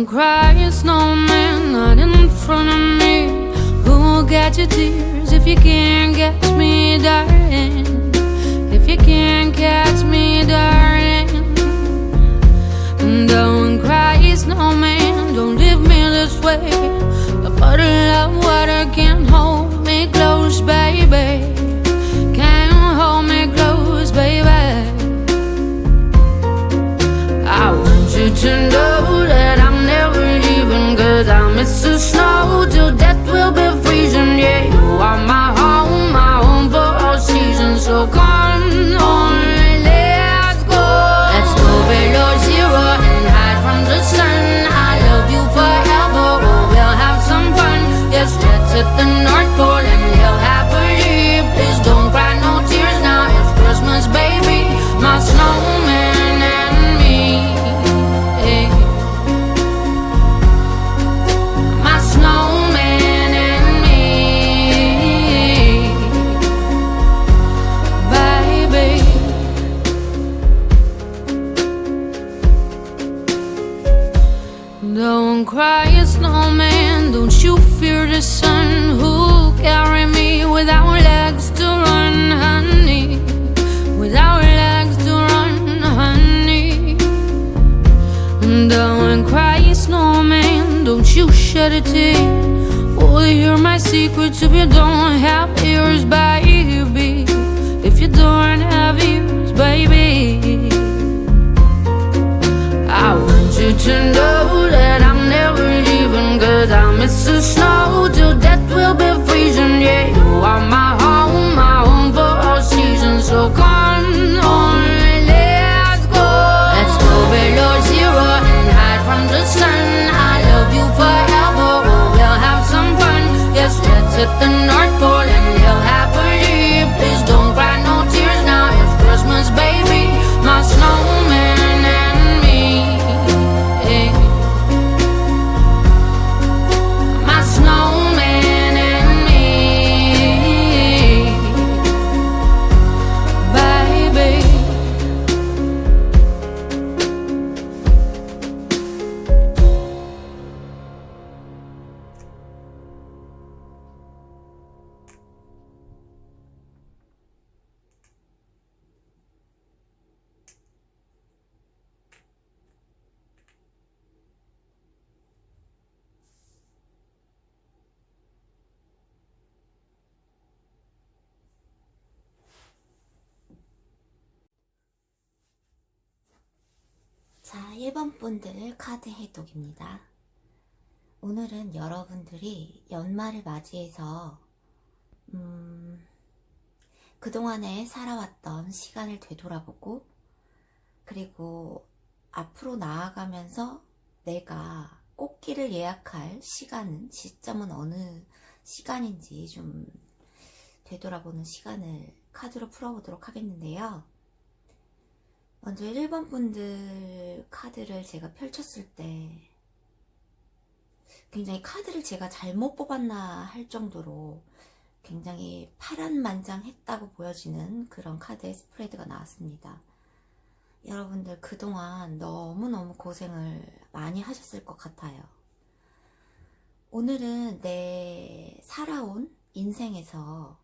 Don't cry, snowman, not in front of me. Who'll get your tears if you can't catch me, darling? If you can't catch me, darling. Don't cry, snowman, don't leave me this way. A bottle of water can't hold me close, baby. Can't hold me close, baby. I want you to know that I'm never leaving, 'cause I miss the snow till death will be freezing. Yeah, you are my home for all seasons. So come on, let's go. Let's go below zero and hide from the sun. I love you forever, oh, we'll have some fun. Yes, let's hit the North Pole and live happily. Please don't cry no tears now, it's Christmas, baby. My snowman and me, hey. My snowman and me, baby. Don't cry, snowman, don't you fear the sun. Who'll carry me without legs to run, honey? Without legs to run, honey. Don't cry, snowman, don't you shed a tear. Oh, hear my secrets if you don't have ears, baby. If you don't have ears, baby. I want you to know that I'm never leaving, 'cause I miss the snow till death will be freezing. Yeah, you are my home for all seasons. So come on, let's go. Let's go below zero and hide from the sun. I love you forever, oh, we'll have some fun. Yes, let's hit the North Pole and live happily. Please don't cry no tears now, it's Christmas, baby. My snowman and me, hey. My snowman and me, baby. 자, 1번 분들 카드 해독입니다. 오늘은 여러분들이 연말을 맞이해서 그동안에 살아왔던 시간을 되돌아보고, 그리고 앞으로 나아가면서 내가 꽃길을 예약할 시점은 어느 시간인지 좀 되돌아보는 시간을 카드로 풀어보도록 하겠는데요. 먼저 1번 분들 카드를 제가 펼쳤을 때 굉장히 카드를 제가 잘못 뽑았나 할 정도로 굉장히 파란만장했다고 보여지는 그런 카드의 스프레드가 나왔습니다. 여러분들 그동안 너무너무 고생을 많이 하셨을 것 같아요. 오늘은 내 살아온 인생에서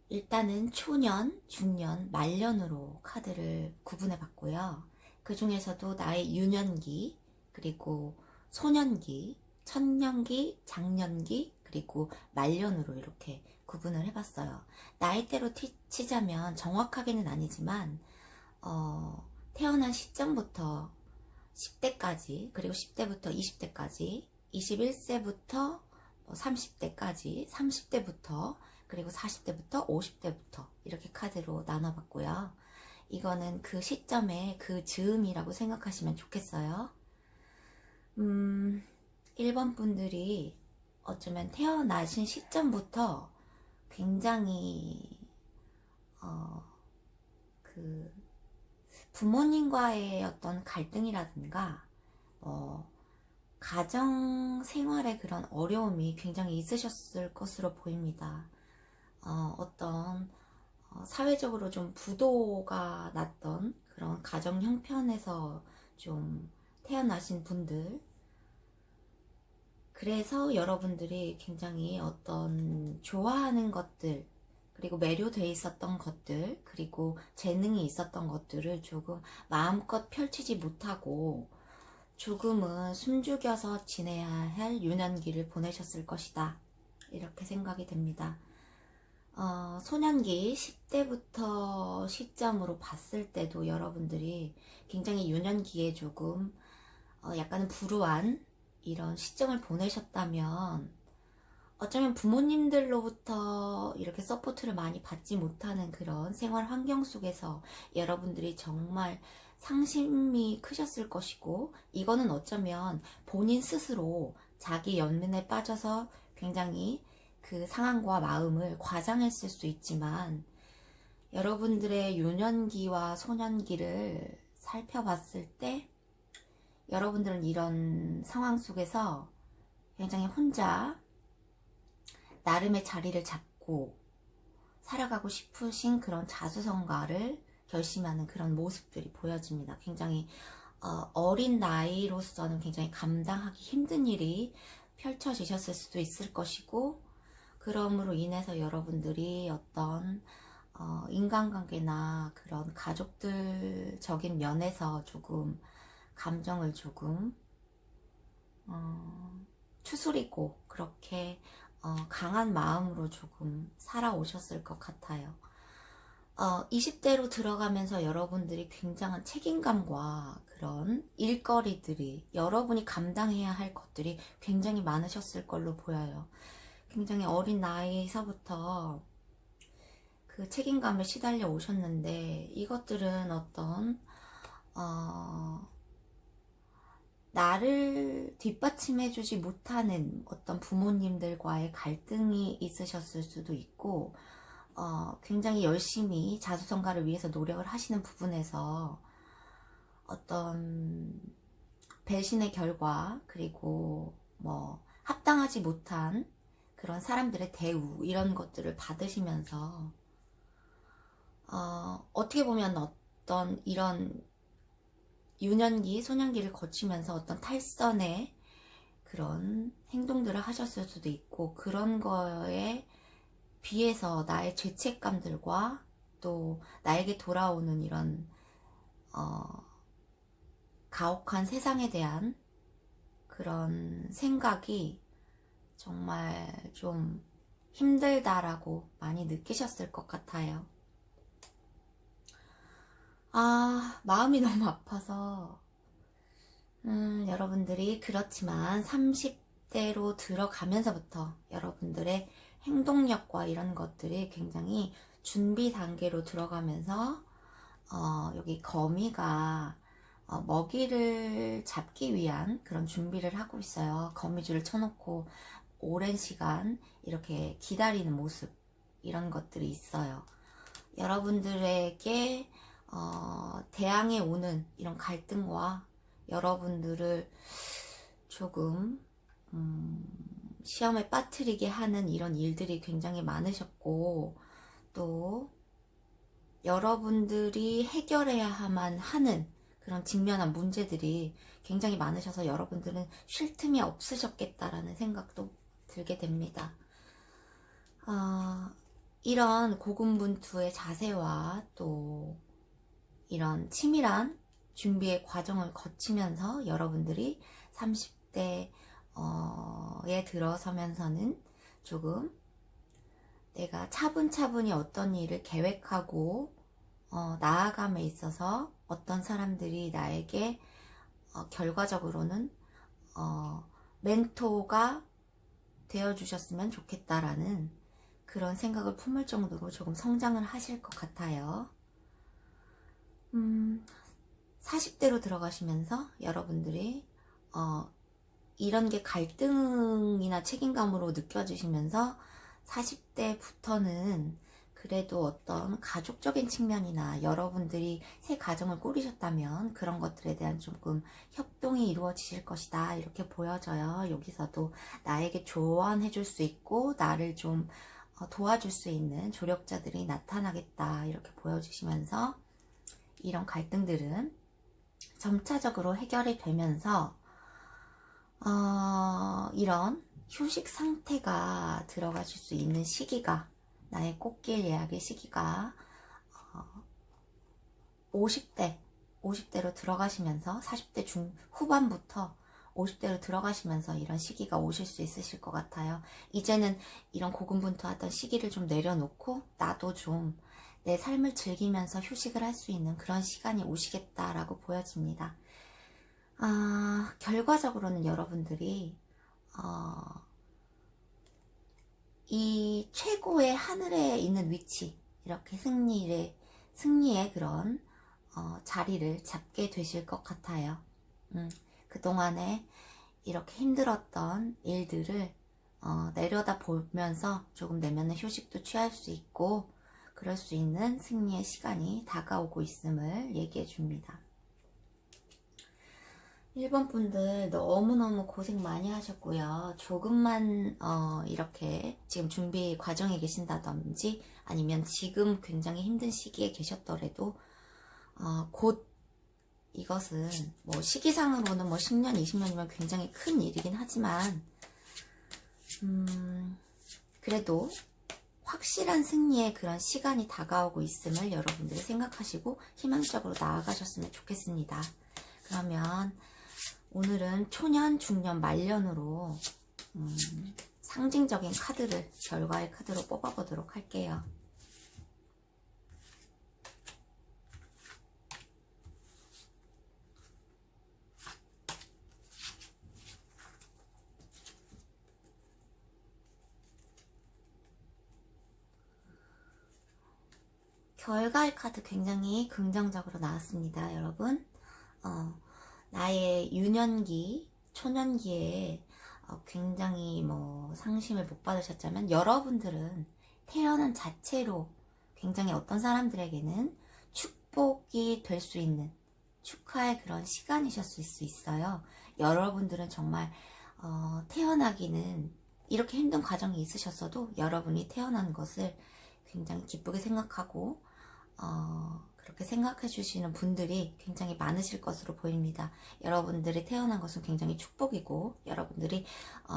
일단은 초년, 중년, 말년으로 카드를 구분해 봤고요. 그 중에서도 나의 유년기, 그리고 소년기, 천년기, 장년기, 그리고 말년으로 이렇게 구분을 해봤어요. 나이대로 치자면 정확하게는 아니지만 태어난 시점부터 10대까지, 그리고 10대부터 20대까지, 21세부터 30대까지, 30대부터, 그리고 40대부터 50대부터 이렇게 카드로 나눠봤고요. 이거는 그 시점의 그 즈음이라고 생각하시면 좋겠어요. 1번 분들이 어쩌면 태어나신 시점부터 굉장히 그 부모님과의 어떤 갈등이라든가 가정 생활의 그런 어려움이 굉장히 있으셨을 것으로 보입니다. 어떤 사회적으로 좀 부도가 났던 그런 가정 형편에서 좀 태어나신 분들, 그래서 여러분들이 굉장히 어떤 좋아하는 것들, 그리고 매료돼 있었던 것들, 그리고 재능이 있었던 것들을 조금 마음껏 펼치지 못하고 조금은 숨죽여서 지내야 할 유년기를 보내셨을 것이다, 이렇게 생각이 됩니다. 소년기 10대부터 시점으로 봤을 때도 여러분들이 굉장히 유년기에 조금 약간은 불우한 이런 시점을 보내셨다면, 어쩌면 부모님들로부터 이렇게 서포트를 많이 받지 못하는 그런 생활 환경 속에서 여러분들이 정말 상심이 크셨을 것이고, 이거는 어쩌면 본인 스스로 자기 연민에 빠져서 굉장히 그 상황과 마음을 과장했을 수 있지만, 여러분들의 유년기와 소년기를 살펴봤을 때 여러분들은 이런 상황 속에서 굉장히 혼자 나름의 자리를 잡고 살아가고 싶으신 그런 자수성가를 결심하는 그런 모습들이 보여집니다. 굉장히 어린 나이로서는 굉장히 감당하기 힘든 일이 펼쳐지셨을 수도 있을 것이고, 그럼으로 인해서 여러분들이 어떤 인간관계나 그런 가족들적인 면에서 조금 감정을 조금 추스리고 그렇게 강한 마음으로 조금 살아오셨을 것 같아요. 20대로 들어가면서 여러분들이 굉장한 책임감과 그런 일거리들이, 여러분이 감당해야 할 것들이 굉장히 많으셨을 걸로 보여요. 굉장히 어린 나이서부터 그 책임감에 시달려 오셨는데, 이것들은 어떤 나를 뒷받침해주지 못하는 어떤 부모님들과의 갈등이 있으셨을 수도 있고, 굉장히 열심히 자수성가를 위해서 노력을 하시는 부분에서 어떤 배신의 결과, 그리고 뭐 합당하지 못한 그런 사람들의 대우, 이런 것들을 받으시면서 어떻게 보면 어떤 이런 유년기, 소년기를 거치면서 어떤 탈선의 그런 행동들을 하셨을 수도 있고, 그런 거에 비해서 나의 죄책감들과 또 나에게 돌아오는 이런 가혹한 세상에 대한 그런 생각이 정말 좀 힘들다라고 많이 느끼셨을 것 같아요. 마음이 너무 아파서 여러분들이, 그렇지만 30대로 들어가면서부터 여러분들의 행동력과 이런 것들이 굉장히 준비 단계로 들어가면서 여기 거미가 먹이를 잡기 위한 그런 준비를 하고 있어요. 거미줄을 쳐놓고 오랜 시간 이렇게 기다리는 모습, 이런 것들이 있어요. 여러분들에게 대항해 오는 이런 갈등과 여러분들을 조금 시험에 빠뜨리게 하는 이런 일들이 굉장히 많으셨고, 또 여러분들이 해결해야만 하는 그런 직면한 문제들이 굉장히 많으셔서 여러분들은 쉴 틈이 없으셨겠다라는 생각도 들게 됩니다. 이런 고군분투의 자세와 또 이런 치밀한 준비의 과정을 거치면서 여러분들이 30대에 들어서면서는 조금 내가 차분차분히 어떤 일을 계획하고 나아감에 있어서 어떤 사람들이 나에게 결과적으로는 멘토가 되어주셨으면 좋겠다라는 그런 생각을 품을 정도로 조금 성장을 하실 것 같아요. 40대로 들어가시면서 여러분들이 이런 게 갈등이나 책임감으로 느껴지시면서 40대부터는 그래도 어떤 가족적인 측면이나 여러분들이 새 가정을 꾸리셨다면 그런 것들에 대한 조금 협동이 이루어지실 것이다, 이렇게 보여져요. 여기서도 나에게 조언해 줄 수 있고 나를 좀 도와줄 수 있는 조력자들이 나타나겠다, 이렇게 보여주시면서 이런 갈등들은 점차적으로 해결이 되면서 이런 휴식 상태가 들어가실 수 있는 시기가, 나의 꽃길 예약의 시기가 50대로 들어가시면서 40대 후반부터 50대로 들어가시면서 이런 시기가 오실 수 있으실 것 같아요. 이제는 이런 고군분투하던 시기를 좀 내려놓고 나도 좀 내 삶을 즐기면서 휴식을 할 수 있는 그런 시간이 오시겠다라고 보여집니다. 결과적으로는 여러분들이 이 최고의 하늘에 있는 위치, 이렇게 승리의 그런 자리를 잡게 되실 것 같아요. 그동안에 이렇게 힘들었던 일들을 내려다 보면서 조금 내면의 휴식도 취할 수 있고 그럴 수 있는 승리의 시간이 다가오고 있음을 얘기해 줍니다. 1번 분들 너무너무 고생 많이 하셨고요. 조금만 이렇게 지금 준비 과정에 계신다든지 아니면 지금 굉장히 힘든 시기에 계셨더라도 곧 이것은 뭐 시기상으로는 뭐 10년, 20년이면 굉장히 큰 일이긴 하지만 그래도 확실한 승리의 그런 시간이 다가오고 있음을 여러분들이 생각하시고 희망적으로 나아가셨으면 좋겠습니다. 그러면 오늘은 초년, 중년, 말년으로 상징적인 카드를 결과의 카드로 뽑아보도록 할게요. 결과의 카드 굉장히 긍정적으로 나왔습니다, 여러분. 나의 유년기, 초년기에 굉장히 뭐 상심을 못 받으셨다면 여러분들은 태어난 자체로 굉장히 어떤 사람들에게는 축복이 될 수 있는 축하의 그런 시간이셨을 수 있어요. 여러분들은 정말 태어나기는 이렇게 힘든 과정이 있으셨어도 여러분이 태어난 것을 굉장히 기쁘게 생각하고 그렇게 생각해 주시는 분들이 굉장히 많으실 것으로 보입니다. 여러분들이 태어난 것은 굉장히 축복이고 여러분들이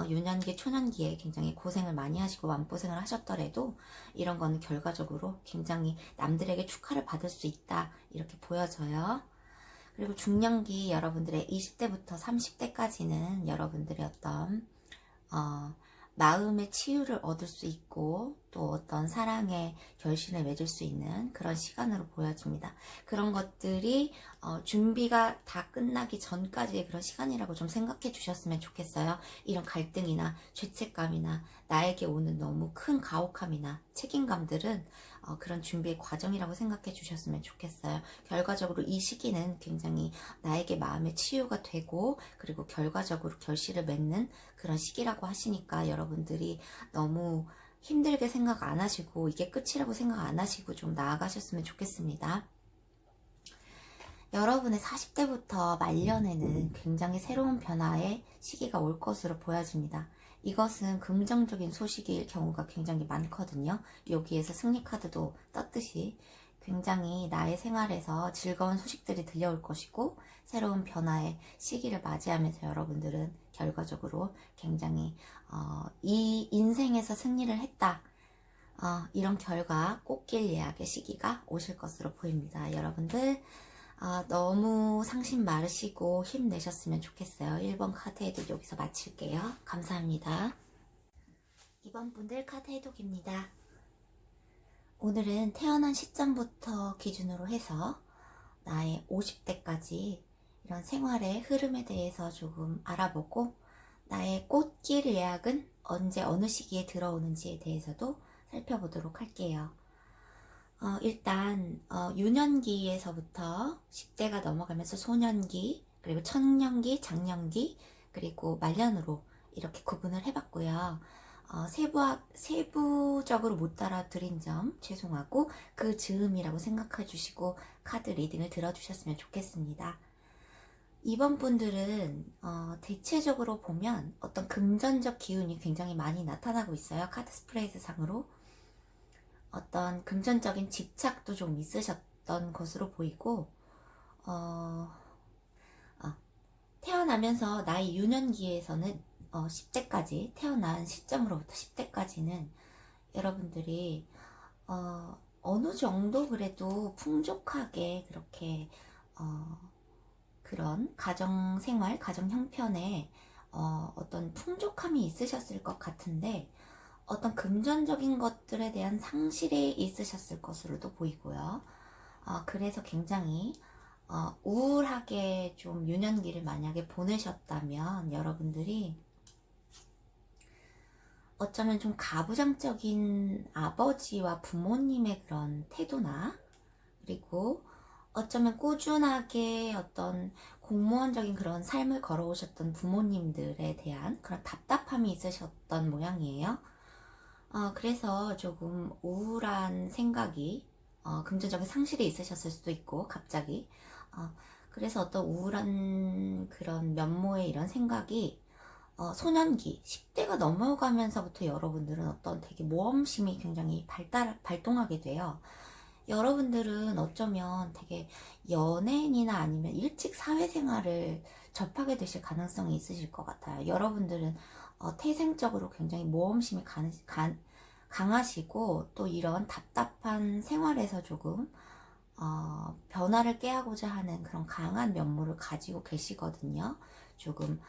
유년기, 초년기에 굉장히 고생을 많이 하시고 마음고생을 하셨더라도 이런 거는 결과적으로 굉장히 남들에게 축하를 받을 수 있다 이렇게 보여져요. 그리고 중년기 여러분들의 20대부터 30대까지는 여러분들의 어떤 마음의 치유를 얻을 수 있고 또 어떤 사랑의 결실을 맺을 수 있는 그런 시간으로 보여집니다. 그런 것들이 준비가 다 끝나기 전까지의 그런 시간이라고 좀 생각해 주셨으면 좋겠어요. 이런 갈등이나 죄책감이나 나에게 오는 너무 큰 가혹함이나 책임감들은 그런 준비의 과정이라고 생각해 주셨으면 좋겠어요. 결과적으로 이 시기는 굉장히 나에게 마음의 치유가 되고 그리고 결과적으로 결실을 맺는 그런 시기라고 하시니까 여러분들이 너무 힘들게 생각 안 하시고 이게 끝이라고 생각 안 하시고 좀 나아가셨으면 좋겠습니다. 여러분의 40대부터 말년에는 굉장히 새로운 변화의 시기가 올 것으로 보여집니다. 이것은 긍정적인 소식일 경우가 굉장히 많거든요. 여기에서 승리 카드도 떴듯이 굉장히 나의 생활에서 즐거운 소식들이 들려올 것이고 새로운 변화의 시기를 맞이하면서 여러분들은 결과적으로 굉장히 이 인생에서 승리를 했다. 이런 결과 꽃길 예약의 시기가 오실 것으로 보입니다. 여러분들 너무 상심 마르시고 힘내셨으면 좋겠어요. 1번 카드 해독 여기서 마칠게요. 감사합니다. 2번 분들 카드 해독입니다. 오늘은 태어난 시점부터 기준으로 해서 나의 50대까지 이런 생활의 흐름에 대해서 조금 알아보고 나의 꽃길 예약은 언제 어느 시기에 들어오는지에 대해서도 살펴보도록 할게요. 일단 유년기에서부터 10대가 넘어가면서 소년기, 그리고 청년기, 장년기, 그리고 말년으로 이렇게 구분을 해봤고요. 세부적으로 못 알아드린 점 죄송하고 그 즈음이라고 생각해 주시고 카드 리딩을 들어주셨으면 좋겠습니다. 이번 분들은 대체적으로 보면 어떤 금전적 기운이 굉장히 많이 나타나고 있어요. 카드 스프레드 상으로 어떤 금전적인 집착도 좀 있으셨던 것으로 보이고 태어나면서 나이 유년기에서는 10대까지 태어난 시점으로부터 10대까지는 여러분들이 어느 정도 그래도 풍족하게 그렇게 그런 가정생활, 가정 형편에 어떤 풍족함이 있으셨을 것 같은데 어떤 금전적인 것들에 대한 상실이 있으셨을 것으로도 보이고요. 그래서 굉장히 우울하게 좀 유년기를 만약에 보내셨다면 여러분들이 어쩌면 좀 가부장적인 아버지와 부모님의 그런 태도나 그리고 어쩌면 꾸준하게 어떤 공무원적인 그런 삶을 걸어오셨던 부모님들에 대한 그런 답답함이 있으셨던 모양이에요. 그래서 조금 우울한 생각이 금전적인 상실이 있으셨을 수도 있고 갑자기 그래서 어떤 우울한 그런 면모의 이런 생각이 소년기 10대가 넘어가면서부터 여러분들은 어떤 되게 모험심이 굉장히 발동하게 돼요. 여러분들은 어쩌면 되게 연예인이나 아니면 일찍 사회생활을 접하게 되실 가능성이 있으실 것 같아요. 여러분들은 태생적으로 굉장히 모험심이 강하시고 또 이런 답답한 생활에서 조금 변화를 꾀하고자 하는 그런 강한 면모를 가지고 계시거든요. 조금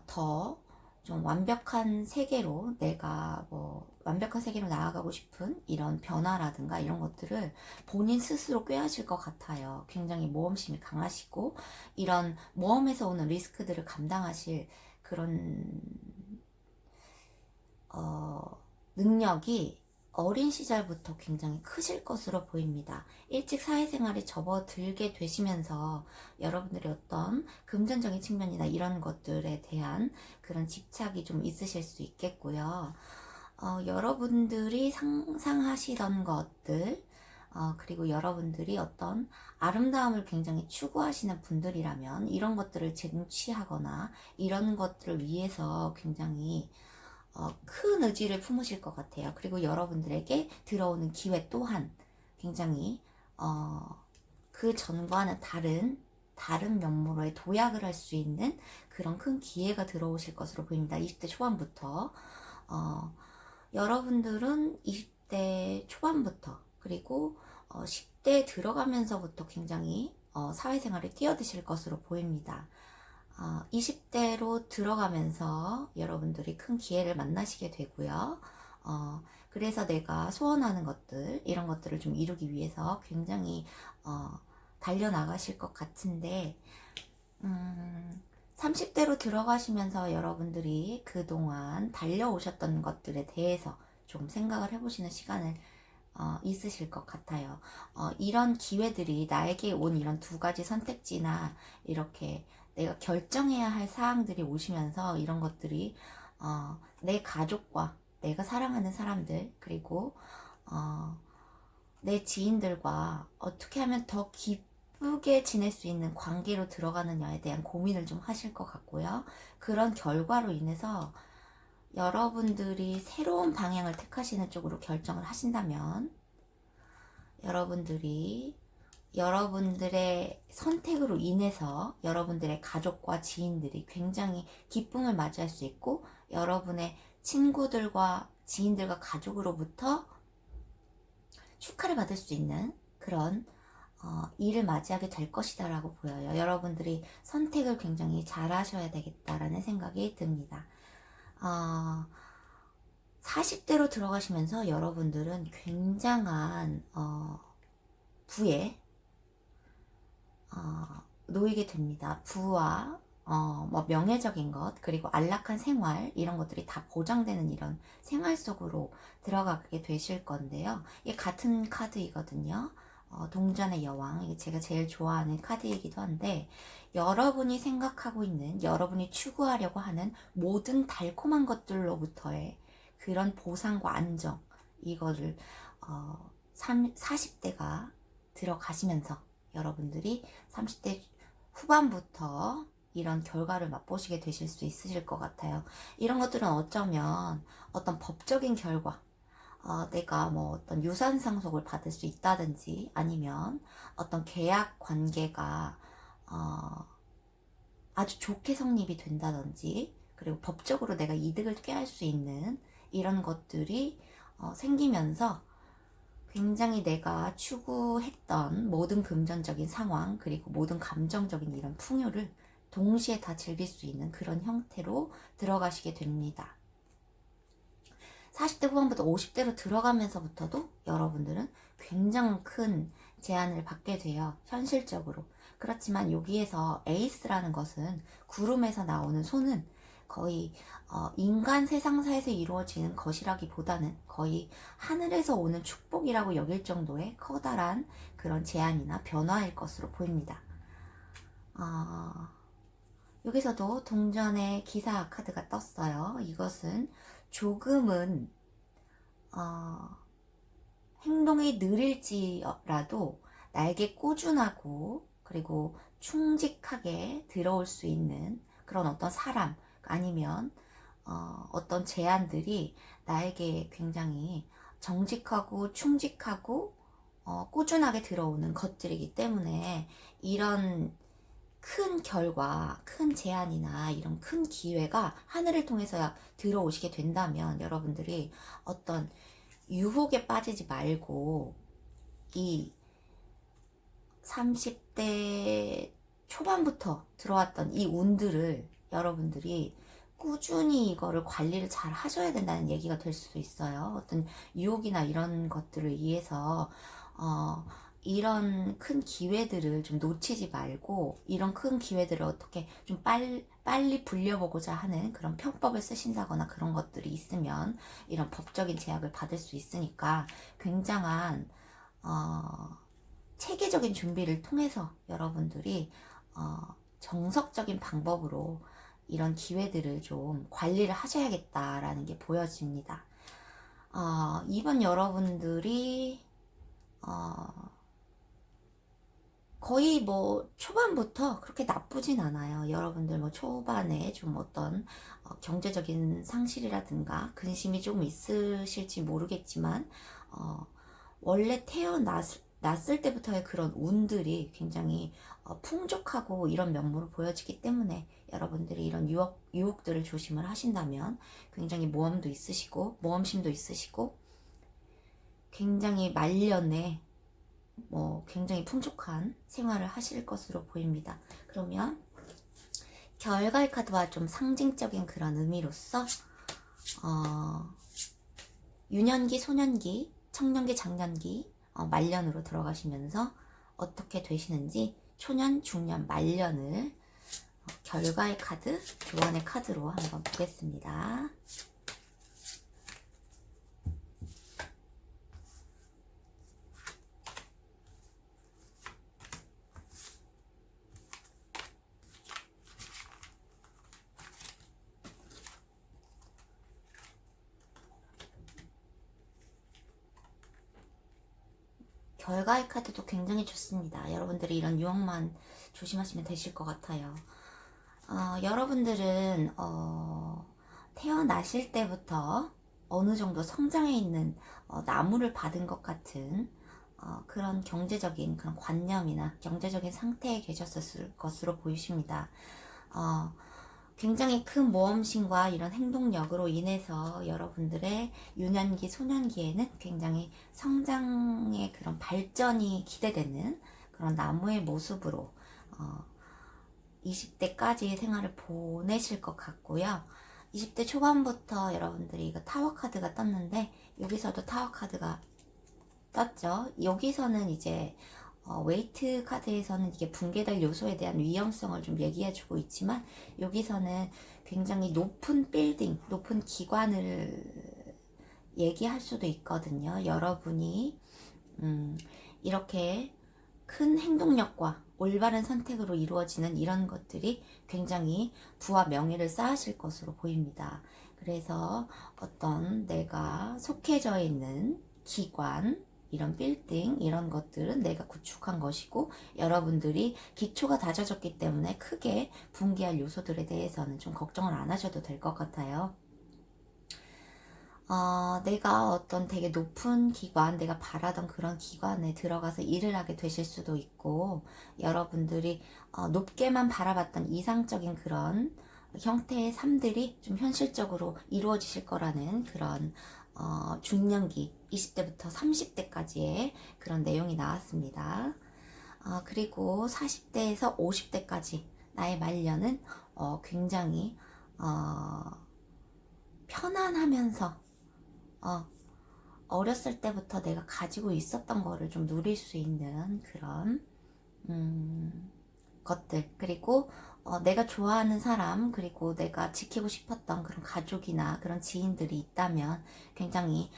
더 좀 완벽한 세계로 내가 완벽한 세계로 나아가고 싶은 이런 변화라든가 이런 것들을 본인 스스로 꾀하실 것 같아요. 굉장히 모험심이 강하시고 이런 모험에서 오는 리스크들을 감당하실 그런 능력이 어린 시절부터 굉장히 크실 것으로 보입니다. 일찍 사회생활에 접어들게 되시면서 여러분들의 어떤 금전적인 측면이나 이런 것들에 대한 그런 집착이 좀 있으실 수 있겠고요. 여러분들이 상상하시던 것들 그리고 여러분들이 어떤 아름다움을 굉장히 추구하시는 분들이라면 이런 것들을 쟁취하거나 이런 것들을 위해서 굉장히 큰 의지를 품으실 것 같아요. 그리고 여러분들에게 들어오는 기회 또한 굉장히 그 전과는 다른 면모로의 도약을 할 수 있는 그런 큰 기회가 들어오실 것으로 보입니다. 20대 초반부터 여러분들은 20대 초반부터 그리고 10대 들어가면서부터 굉장히 사회생활에 뛰어드실 것으로 보입니다. 20대로 들어가면서 여러분들이 큰 기회를 만나시게 되고요. 그래서 내가 소원하는 것들, 이런 것들을 좀 이루기 위해서 굉장히 달려나가실 것 같은데 30대로 들어가시면서 여러분들이 그동안 달려오셨던 것들에 대해서 좀 생각을 해보시는 시간을 있으실 것 같아요. 이런 기회들이 나에게 온 이런 두 가지 선택지나 이렇게 내가 결정해야 할 사항들이 오시면서 이런 것들이 내 가족과 내가 사랑하는 사람들 그리고 내 지인들과 어떻게 하면 더 기쁘게 지낼 수 있는 관계로 들어가느냐에 대한 고민을 좀 하실 것 같고요. 그런 결과로 인해서 여러분들이 새로운 방향을 택하시는 쪽으로 결정을 하신다면 여러분들의 선택으로 인해서 여러분들의 가족과 지인들이 굉장히 기쁨을 맞이할 수 있고 여러분의 친구들과 지인들과 가족으로부터 축하를 받을 수 있는 그런 일을 맞이하게 될 것이다 라고 보여요. 여러분들이 선택을 굉장히 잘 하셔야 되겠다라는 생각이 듭니다. 40대로 들어가시면서 여러분들은 굉장한 부에 놓이게 됩니다. 부와 명예적인 것 그리고 안락한 생활 이런 것들이 다 보장되는 이런 생활 속으로 들어가게 되실 건데요. 이게 같은 카드이거든요. 동전의 여왕, 이게 제가 제일 좋아하는 카드이기도 한데 여러분이 생각하고 있는 여러분이 추구하려고 하는 모든 달콤한 것들로부터의 그런 보상과 안정 이거를 40대가 들어가시면서 여러분들이 30대 후반부터 이런 결과를 맛보시게 되실 수 있으실 것 같아요. 이런 것들은 어쩌면 어떤 법적인 결과 내가 어떤 유산 상속을 받을 수 있다든지 아니면 어떤 계약 관계가 아주 좋게 성립이 된다든지, 그리고 법적으로 내가 이득을 꾀할 수 있는 이런 것들이 생기면서 굉장히 내가 추구했던 모든 금전적인 상황, 그리고 모든 감정적인 이런 풍요를 동시에 다 즐길 수 있는 그런 형태로 들어가시게 됩니다. 40대 후반부터 50대로 들어가면서부터도 여러분들은 굉장히 큰 제한을 받게 돼요. 현실적으로. 그렇지만 여기에서 에이스라는 것은 구름에서 나오는 손은 거의 인간 세상사에서 이루어지는 것이라기보다는 거의 하늘에서 오는 축복이라고 여길 정도의 커다란 그런 제한이나 변화일 것으로 보입니다. 여기서도 동전의 기사 카드가 떴어요. 이것은 조금은 행동이 느릴지라도 나에게 꾸준하고 그리고 충직하게 들어올 수 있는 그런 어떤 사람 아니면 어떤 제안들이 나에게 굉장히 정직하고 충직하고 꾸준하게 들어오는 것들이기 때문에 이런 큰 결과, 큰 제안이나 이런 큰 기회가 하늘을 통해서 들어오시게 된다면 여러분들이 어떤 유혹에 빠지지 말고 이 30대 초반부터 들어왔던 이 운들을 여러분들이 꾸준히 이거를 관리를 잘 하셔야 된다는 얘기가 될 수도 있어요. 어떤 유혹이나 이런 것들을 위해서 이런 큰 기회들을 좀 놓치지 말고 이런 큰 기회들을 어떻게 좀 빨리 불려보고자 하는 그런 편법을 쓰신다거나 그런 것들이 있으면 이런 법적인 제약을 받을 수 있으니까 굉장한 체계적인 준비를 통해서 여러분들이 정석적인 방법으로 이런 기회들을 좀 관리를 하셔야겠다라는 게 보여집니다. 이번 여러분들이 거의 뭐 초반부터 그렇게 나쁘진 않아요. 여러분들 뭐 초반에 좀 어떤 경제적인 상실이라든가 근심이 조금 있으실지 모르겠지만 원래 태어났을 때부터의 그런 운들이 굉장히 풍족하고 이런 면모를 보여지기 때문에 여러분들이 이런 유혹들을 조심을 하신다면 굉장히 모험심도 있으시고 굉장히 말년에 굉장히 풍족한 생활을 하실 것으로 보입니다. 그러면 결과의 카드와 좀 상징적인 그런 의미로서 유년기, 소년기, 청년기, 장년기, 말년으로 들어가시면서 어떻게 되시는지 초년, 중년, 말년을 결과의 카드, 교환의 카드로 한번 보겠습니다. 결과의 카드도 굉장히 좋습니다. 여러분들이 이런 유혹만 조심하시면 되실 것 같아요. 여러분들은 태어나실 때부터 어느 정도 성장해 있는 나무를 받은 것 같은 그런 경제적인 그런 관념이나 경제적인 상태에 계셨을 것으로 보이십니다. 굉장히 큰 모험심과 이런 행동력으로 인해서 여러분들의 유년기, 소년기에는 굉장히 성장의 그런 발전이 기대되는 그런 나무의 모습으로 20대까지 생활을 보내실 것 같고요. 20대 초반부터 여러분들이 이거 타워 카드가 떴는데 여기서도 타워 카드가 떴죠. 여기서는 이제 웨이트 카드에서는 이게 붕괴될 요소에 대한 위험성을 좀 얘기해주고 있지만 여기서는 굉장히 높은 빌딩, 높은 기관을 얘기할 수도 있거든요. 여러분이 이렇게 큰 행동력과 올바른 선택으로 이루어지는 이런 것들이 굉장히 부와 명예를 쌓으실 것으로 보입니다. 그래서 어떤 내가 속해져 있는 기관, 이런 빌딩, 이런 것들은 내가 구축한 것이고 여러분들이 기초가 다져졌기 때문에 크게 붕괴할 요소들에 대해서는 좀 걱정을 안 하셔도 될 것 같아요. 내가 어떤 되게 높은 기관, 내가 바라던 그런 기관에 들어가서 일을 하게 되실 수도 있고, 여러분들이 높게만 바라봤던 이상적인 그런 형태의 삶들이 좀 현실적으로 이루어지실 거라는 그런 중년기 20대부터 30대까지의 그런 내용이 나왔습니다. 그리고 40대에서 50대까지 나의 말년은 굉장히 편안하면서 어렸을 때부터 내가 가지고 있었던 거를 좀 누릴 수 있는 그런 것들, 그리고 내가 좋아하는 사람, 그리고 내가 지키고 싶었던 그런 가족이나 그런 지인들이 있다면 굉장히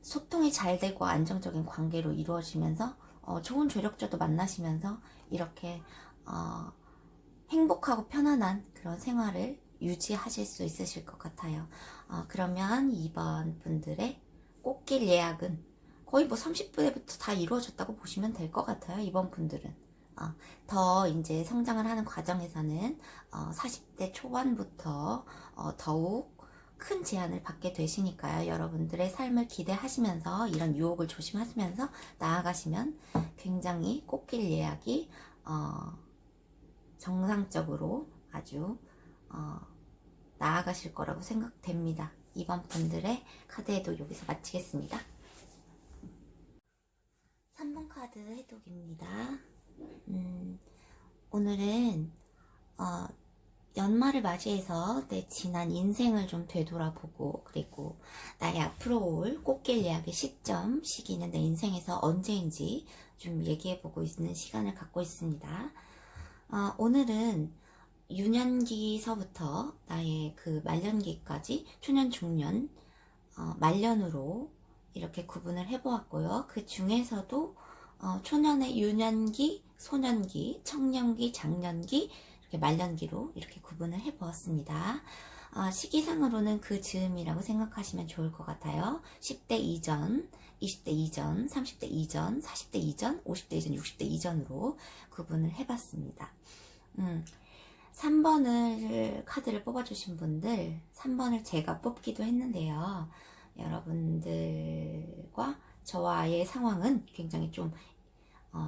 소통이 잘 되고 안정적인 관계로 이루어지면서 좋은 조력자도 만나시면서 이렇게 행복하고 편안한 그런 생활을 유지하실 수 있으실 것 같아요. 그러면 이번 분들의 꽃길 예약은 거의 뭐 30대부터 다 이루어졌다고 보시면 될 것 같아요. 이번 분들은 더 이제 성장을 하는 과정에서는 40대 초반부터 더욱 큰 제한을 받게 되시니까요. 여러분들의 삶을 기대하시면서 이런 유혹을 조심하시면서 나아가시면 굉장히 꽃길 예약이 정상적으로 아주 나아가실 거라고 생각됩니다. 이번 분들의 카드해독 여기서 마치겠습니다. 3번 카드 해독입니다. 오늘은 연말을 맞이해서 내 지난 인생을 좀 되돌아보고, 그리고 나의 앞으로 올 꽃길 예약의 시점, 시기는 내 인생에서 언제인지 좀 얘기해보고 있는 시간을 갖고 있습니다. 오늘은 유년기서부터 나의 그 말년기까지 초년, 중년, 말년으로 이렇게 구분을 해보았고요. 그 중에서도 초년의 유년기, 소년기, 청년기, 장년기, 이렇게 말년기로 이렇게 구분을 해보았습니다. 시기상으로는 그 즈음이라고 생각하시면 좋을 것 같아요. 10대 이전, 20대 이전, 30대 이전, 40대 이전, 50대 이전, 60대 이전으로 구분을 해봤습니다. 3번을 카드를 뽑아주신 분들, 3번을 제가 뽑기도 했는데요. 여러분들과 저와의 상황은 굉장히 좀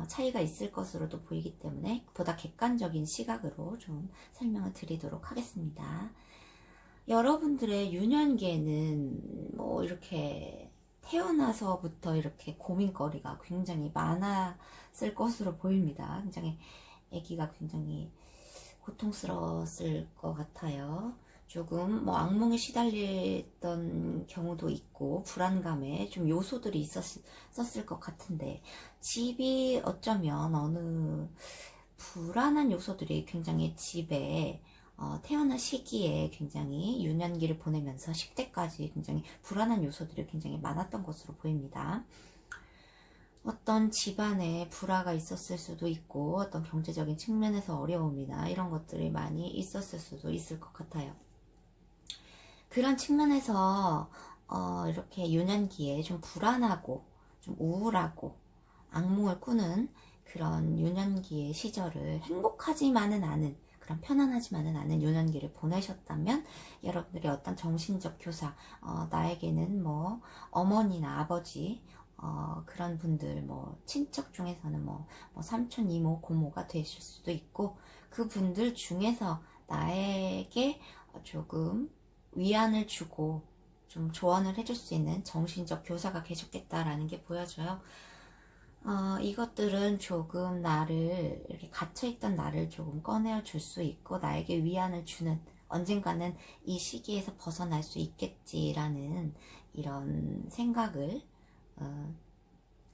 차이가 있을 것으로도 보이기 때문에 보다 객관적인 시각으로 좀 설명을 드리도록 하겠습니다. 여러분들의 유년기에는 뭐 이렇게 태어나서부터 이렇게 고민거리가 굉장히 많았을 것으로 보입니다. 굉장히 아기가 굉장히 고통스러웠을 것 같아요. 조금 뭐 악몽에 시달렸던 경우도 있고 불안감에 좀 요소들이 있었을 것 같은데, 집이 어쩌면 어느 불안한 요소들이 굉장히 집에 태어난 시기에 굉장히 유년기를 보내면서 10대까지 굉장히 불안한 요소들이 굉장히 많았던 것으로 보입니다. 어떤 집안에 불화가 있었을 수도 있고, 어떤 경제적인 측면에서 어려움이나 이런 것들이 많이 있었을 수도 있을 것 같아요. 그런 측면에서 이렇게 유년기에 좀 불안하고 좀 우울하고 악몽을 꾸는 그런 유년기의 시절을 행복하지만은 않은, 그런 편안하지만은 않은 유년기를 보내셨다면, 여러분들의 어떤 정신적 교사, 나에게는 뭐 어머니나 아버지, 그런 분들, 뭐 친척 중에서는 뭐 삼촌, 이모, 고모가 되실 수도 있고, 그 분들 중에서 나에게 조금 위안을 주고 좀 조언을 해줄 수 있는 정신적 교사가 계셨겠다라는 게 보여져요. 이것들은 조금 나를, 이렇게 갇혀있던 나를 조금 꺼내어 줄 수 있고, 나에게 위안을 주는, 언젠가는 이 시기에서 벗어날 수 있겠지라는 이런 생각을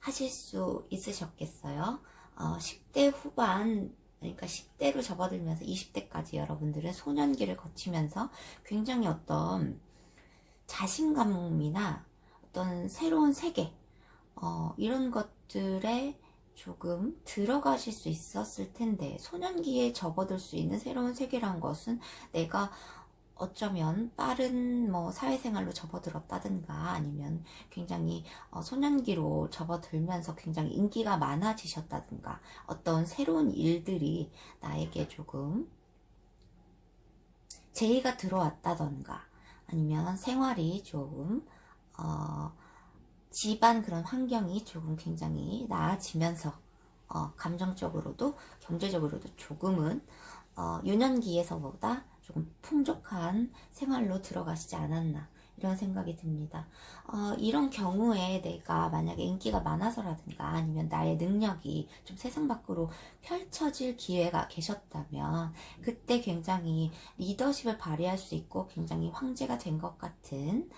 하실 수 있으셨겠어요. 10대 후반, 그러니까 10대로 접어들면서 20대까지 여러분들은 소년기를 거치면서 굉장히 어떤 자신감이나 어떤 새로운 세계, 이런 것들에 조금 들어가실 수 있었을 텐데, 소년기에 접어들 수 있는 새로운 세계란 것은 내가 어쩌면 빠른 뭐 사회생활로 접어들었다든가, 아니면 굉장히 소년기로 접어들면서 굉장히 인기가 많아지셨다든가, 어떤 새로운 일들이 나에게 조금 제의가 들어왔다던가, 아니면 생활이 조금 집안 그런 환경이 조금 굉장히 나아지면서 감정적으로도 경제적으로도 조금은 유년기에서보다 조금 풍족한 생활로 들어가시지 않았나 이런 생각이 듭니다. 이런 경우에 내가 만약에 인기가 많아서라든가 아니면 나의 능력이 좀 세상 밖으로 펼쳐질 기회가 계셨다면 그때 굉장히 리더십을 발휘할 수 있고 굉장히 황제가 된 것 같은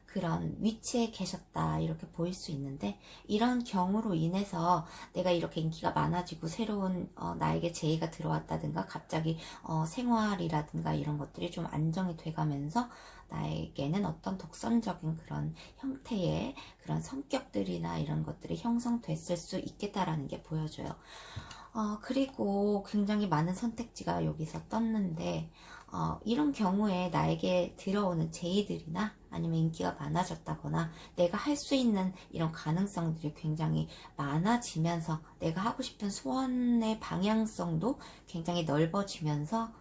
그런 위치에 계셨다 이렇게 보일 수 있는데, 이런 경우로 인해서 내가 이렇게 인기가 많아지고 새로운 나에게 제의가 들어왔다든가 갑자기 생활이라든가 이런 것들이 좀 안정이 돼가면서 나에게는 어떤 독선적인 그런 형태의 그런 성격들이나 이런 것들이 형성됐을 수 있겠다라는 게 보여져요. 그리고 굉장히 많은 선택지가 여기서 떴는데 이런 경우에 나에게 들어오는 제의들이나 아니면 인기가 많아졌다거나 내가 할 수 있는 이런 가능성들이 굉장히 많아지면서 내가 하고 싶은 소원의 방향성도 굉장히 넓어지면서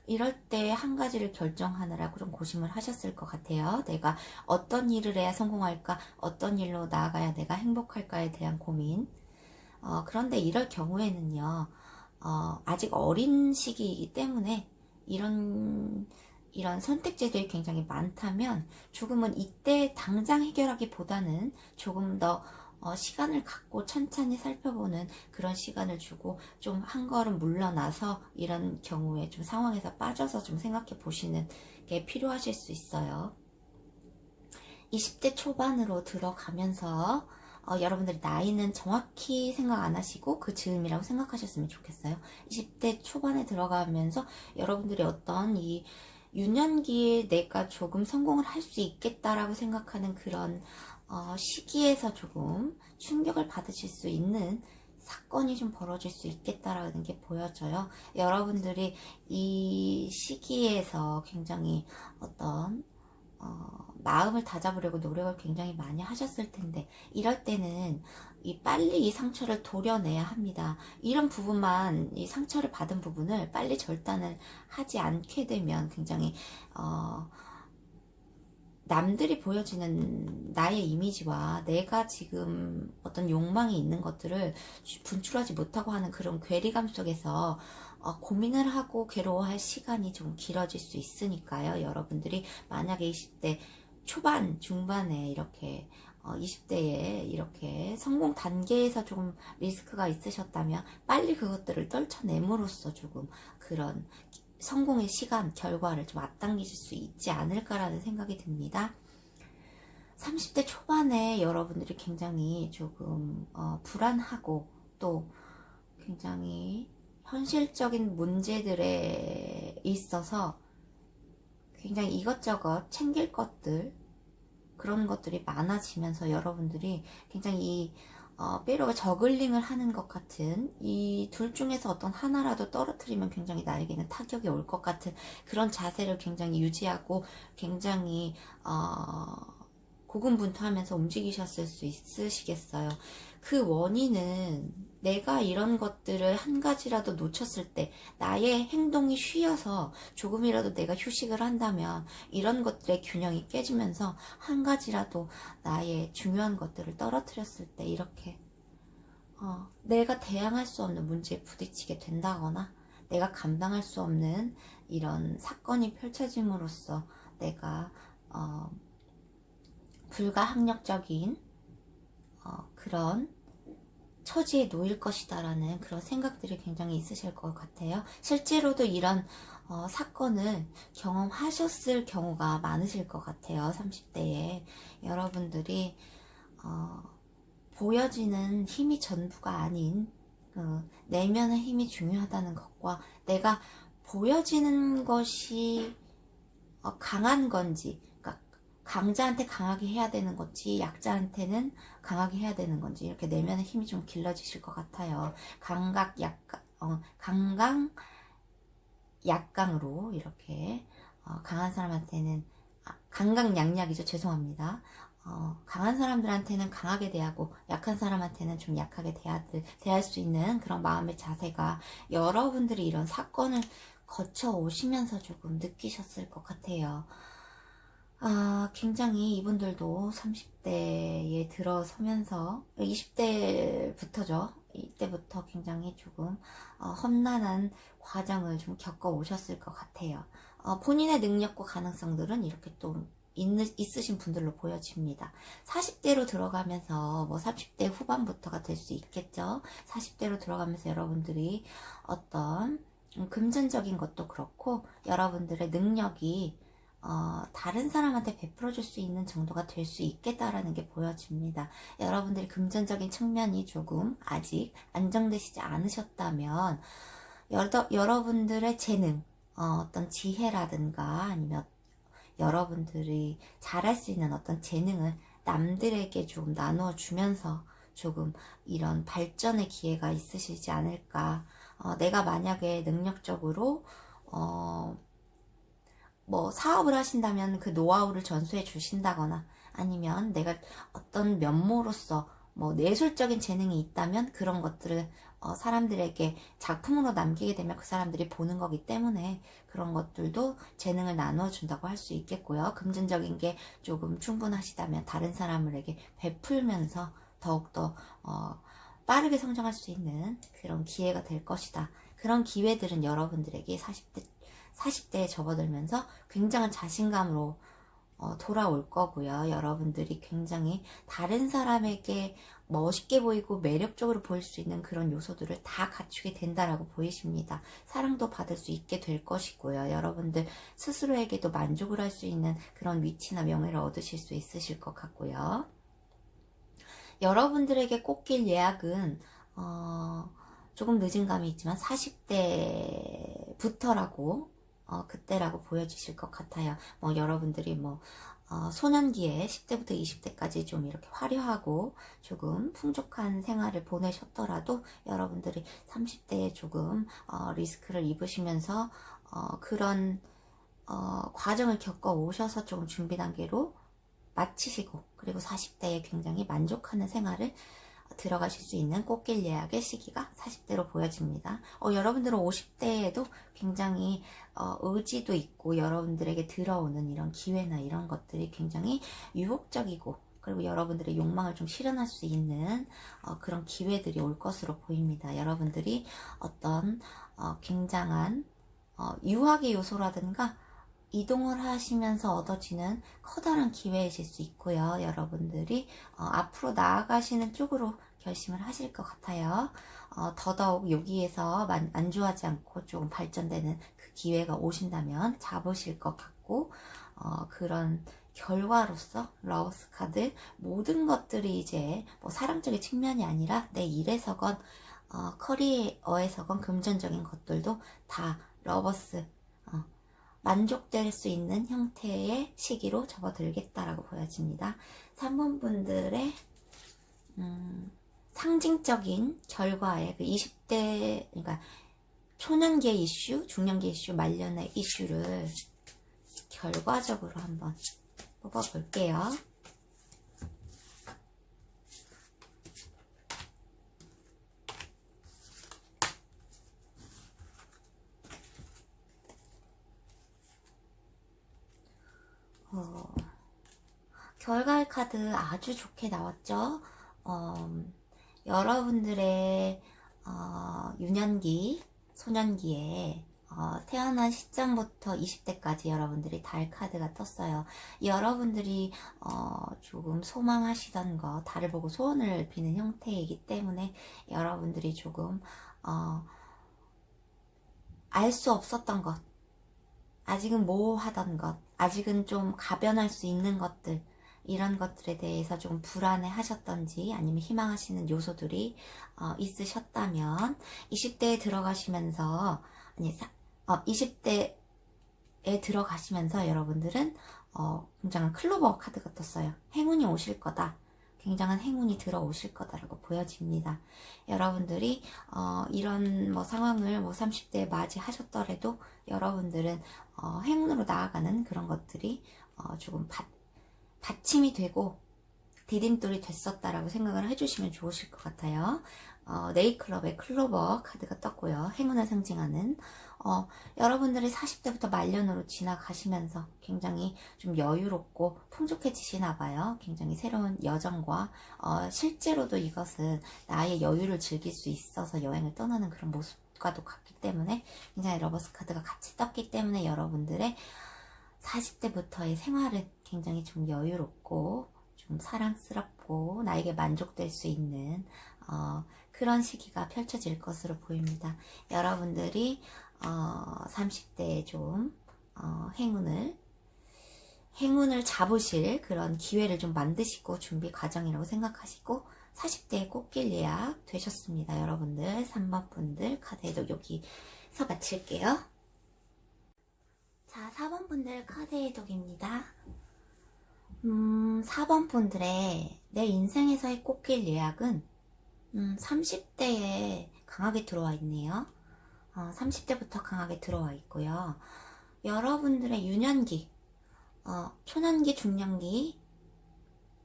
이럴 때 한 가지를 결정하느라고 좀 고심을 하셨을 것 같아요. 내가 어떤 일을 해야 성공할까, 어떤 일로 나아가야 내가 행복할까에 대한 고민. 그런데 이럴 경우에는요, 아직 어린 시기이기 때문에 이런 선택지들이 굉장히 많다면 조금은 이때 당장 해결하기보다는 조금 더 시간을 갖고 천천히 살펴보는 그런 시간을 주고 좀 한 걸음 물러나서 이런 경우에 좀 상황에서 빠져서 좀 생각해 보시는 게 필요하실 수 있어요. 20대 초반으로 들어가면서 여러분들이 나이는 정확히 생각 안 하시고 그 즈음이라고 생각하셨으면 좋겠어요. 20대 초반에 들어가면서 여러분들이 어떤 이 유년기에 내가 조금 성공을 할 수 있겠다라고 생각하는 그런 시기에서 조금 충격을 받으실 수 있는 사건이 좀 벌어질 수 있겠다라는 게 보여져요. 여러분들이 이 시기에서 굉장히 어떤 마음을 다잡으려고 노력을 굉장히 많이 하셨을 텐데 이럴 때는 빨리 이 상처를 도려내야 합니다. 이런 부분만, 이 상처를 받은 부분을 빨리 절단을 하지 않게 되면 굉장히 남들이 보여지는 나의 이미지와 내가 지금 어떤 욕망이 있는 것들을 분출하지 못하고 하는 그런 괴리감 속에서 고민을 하고 괴로워할 시간이 좀 길어질 수 있으니까요. 여러분들이 만약에 20대 초반, 중반에 이렇게 20대에 이렇게 성공 단계에서 조금 리스크가 있으셨다면 빨리 그것들을 떨쳐냄으로써 조금 그런 성공의 시간, 결과를 좀 앞당기실 수 있지 않을까라는 생각이 듭니다. 30대 초반에 여러분들이 굉장히 조금 불안하고 또 굉장히 현실적인 문제들에 있어서 굉장히 이것저것 챙길 것들, 그런 것들이 많아지면서 여러분들이 굉장히 뼈로가 저글링을 하는 것 같은, 이 둘 중에서 어떤 하나라도 떨어뜨리면 굉장히 나에게는 타격이 올 것 같은 그런 자세를 굉장히 유지하고 굉장히 고군분투하면서 움직이셨을 수 있으시겠어요. 그 원인은 내가 이런 것들을 한 가지라도 놓쳤을 때 나의 행동이 쉬어서 조금이라도 내가 휴식을 한다면 이런 것들의 균형이 깨지면서 한 가지라도 나의 중요한 것들을 떨어뜨렸을 때 이렇게 내가 대항할 수 없는 문제에 부딪히게 된다거나 내가 감당할 수 없는 이런 사건이 펼쳐짐으로써 내가 불가항력적인 그런 처지에 놓일 것이다 라는 그런 생각들이 굉장히 있으실 것 같아요. 실제로도 이런 사건을 경험하셨을 경우가 많으실 것 같아요. 30대에 여러분들이 보여지는 힘이 전부가 아닌 내면의 힘이 중요하다는 것과 내가 보여지는 것이 강한 건지, 강자한테 강하게 해야 되는 건지 약자한테는 강하게 해야 되는 건지 이렇게 내면의 힘이 좀 길러지실 것 같아요. 강강 약강으로 이렇게 강한 사람한테는 강강약약이죠. 죄송합니다. 강한 사람들한테는 강하게 대하고 약한 사람한테는 좀 약하게 대할 수 있는 그런 마음의 자세가 여러분들이 이런 사건을 거쳐 오시면서 조금 느끼셨을 것 같아요. 굉장히 이분들도 30대에 들어서면서 20대부터죠. 이때부터 굉장히 조금 험난한 과정을 좀 겪어 오셨을 것 같아요. 본인의 능력과 가능성들은 이렇게 또 있으신 분들로 보여집니다. 40대로 들어가면서 뭐 30대 후반부터가 될 수 있겠죠. 40대로 들어가면서 여러분들이 어떤 금전적인 것도 그렇고 여러분들의 능력이 다른 사람한테 베풀어 줄 수 있는 정도가 될 수 있겠다라는 게 보여집니다. 여러분들이 금전적인 측면이 조금 아직 안정되시지 않으셨다면 여러분들의 재능, 어떤 지혜라든가 아니면 여러분들이 잘할 수 있는 어떤 재능을 남들에게 조금 나누어 주면서 조금 이런 발전의 기회가 있으시지 않을까. 내가 만약에 능력적으로 뭐 사업을 하신다면 그 노하우를 전수해 주신다거나 아니면 내가 어떤 면모로서 뭐 예술적인 재능이 있다면 그런 것들을 사람들에게 작품으로 남기게 되면 그 사람들이 보는 거기 때문에 그런 것들도 재능을 나누어 준다고 할 수 있겠고요. 금전적인 게 조금 충분하시다면 다른 사람에게 베풀면서 더욱더 빠르게 성장할 수 있는 그런 기회가 될 것이다. 그런 기회들은 여러분들에게 40대에 접어들면서 굉장한 자신감으로 돌아올 거고요. 여러분들이 굉장히 다른 사람에게 멋있게 보이고 매력적으로 보일 수 있는 그런 요소들을 다 갖추게 된다라고 보이십니다. 사랑도 받을 수 있게 될 것이고요. 여러분들 스스로에게도 만족을 할 수 있는 그런 위치나 명예를 얻으실 수 있으실 것 같고요. 여러분들에게 꽃길 예약은 조금 늦은 감이 있지만 40대부터라고 그때라고 보여주실 것 같아요. 뭐 여러분들이 뭐 소년기에 10대부터 20대까지 좀 이렇게 화려하고 조금 풍족한 생활을 보내셨더라도 여러분들이 30대에 조금 리스크를 입으시면서 그런 과정을 겪어 오셔서 조금 준비 단계로 마치시고 그리고 40대에 굉장히 만족하는 생활을 들어가실 수 있는 꽃길 예약의 시기가 40대로 보여집니다. 여러분들은 50대에도 굉장히 의지도 있고 여러분들에게 들어오는 이런 기회나 이런 것들이 굉장히 유혹적이고 그리고 여러분들의 욕망을 좀 실현할 수 있는 그런 기회들이 올 것으로 보입니다. 여러분들이 어떤 굉장한 유학의 요소라든가 이동을 하시면서 얻어지는 커다란 기회이실 수 있고요. 여러분들이 앞으로 나아가시는 쪽으로 결심을 하실 것 같아요. 더더욱 여기에서 안주하지 않고 조금 발전되는 그 기회가 오신다면 잡으실 것 같고 그런 결과로서 러브스 카드 모든 것들이 이제 뭐 사랑적인 측면이 아니라 내 일에서건 커리어에서건 금전적인 것들도 다 러버스 만족될 수 있는 형태의 시기로 접어들겠다라고 보여집니다. 3번 분들의 상징적인 결과의 그 20대, 그러니까 초년기의 이슈, 중년기 이슈, 말년의 이슈를 결과적으로 한번 뽑아볼게요. 결과의 카드 아주 좋게 나왔죠. 여러분들의 유년기, 소년기에 태어난 시점부터 20대까지 여러분들이 달 카드가 떴어요. 여러분들이 조금 소망하시던 거, 달을 보고 소원을 비는 형태이기 때문에 여러분들이 조금 알 수 없었던 것, 아직은 모호하던 것, 아직은 좀 가변할 수 있는 것들, 이런 것들에 대해서 좀 불안해 하셨던지 아니면 희망하시는 요소들이 있으셨다면 20대에 들어가시면서 20대에 들어가시면서 여러분들은 굉장한 클로버 카드가 떴어요. 행운이 오실 거다. 굉장한 행운이 들어오실 거다라고 보여집니다. 여러분들이 이런 뭐 상황을 뭐 30대에 맞이하셨더라도 여러분들은 행운으로 나아가는 그런 것들이 조금 받침이 되고 디딤돌이 됐었다라고 생각을 해주시면 좋으실 것 같아요. 네이클럽의 클로버 카드가 떴고요. 행운을 상징하는 여러분들이 40대부터 말년으로 지나가시면서 굉장히 좀 여유롭고 풍족해지시나 봐요. 굉장히 새로운 여정과 실제로도 이것은 나의 여유를 즐길 수 있어서 여행을 떠나는 그런 모습과도 같기 때문에 굉장히 러버스 카드가 같이 떴기 때문에 여러분들의 40대부터의 생활은 굉장히 좀 여유롭고 좀 사랑스럽고 나에게 만족될 수 있는 그런 시기가 펼쳐질 것으로 보입니다. 여러분들이 30대에 좀 행운을 잡으실 그런 기회를 좀 만드시고 준비 과정이라고 생각하시고 40대에 꽃길 예약 되셨습니다. 여러분들 3번 분들 카드에도 여기서 마칠게요. 자, 4번 분들 카드 해독입니다. 4번 분들의 내 인생에서의 꽃길 예약은 30대에 강하게 들어와 있네요. 30대부터 강하게 들어와 있고요. 여러분들의 유년기, 초년기, 중년기,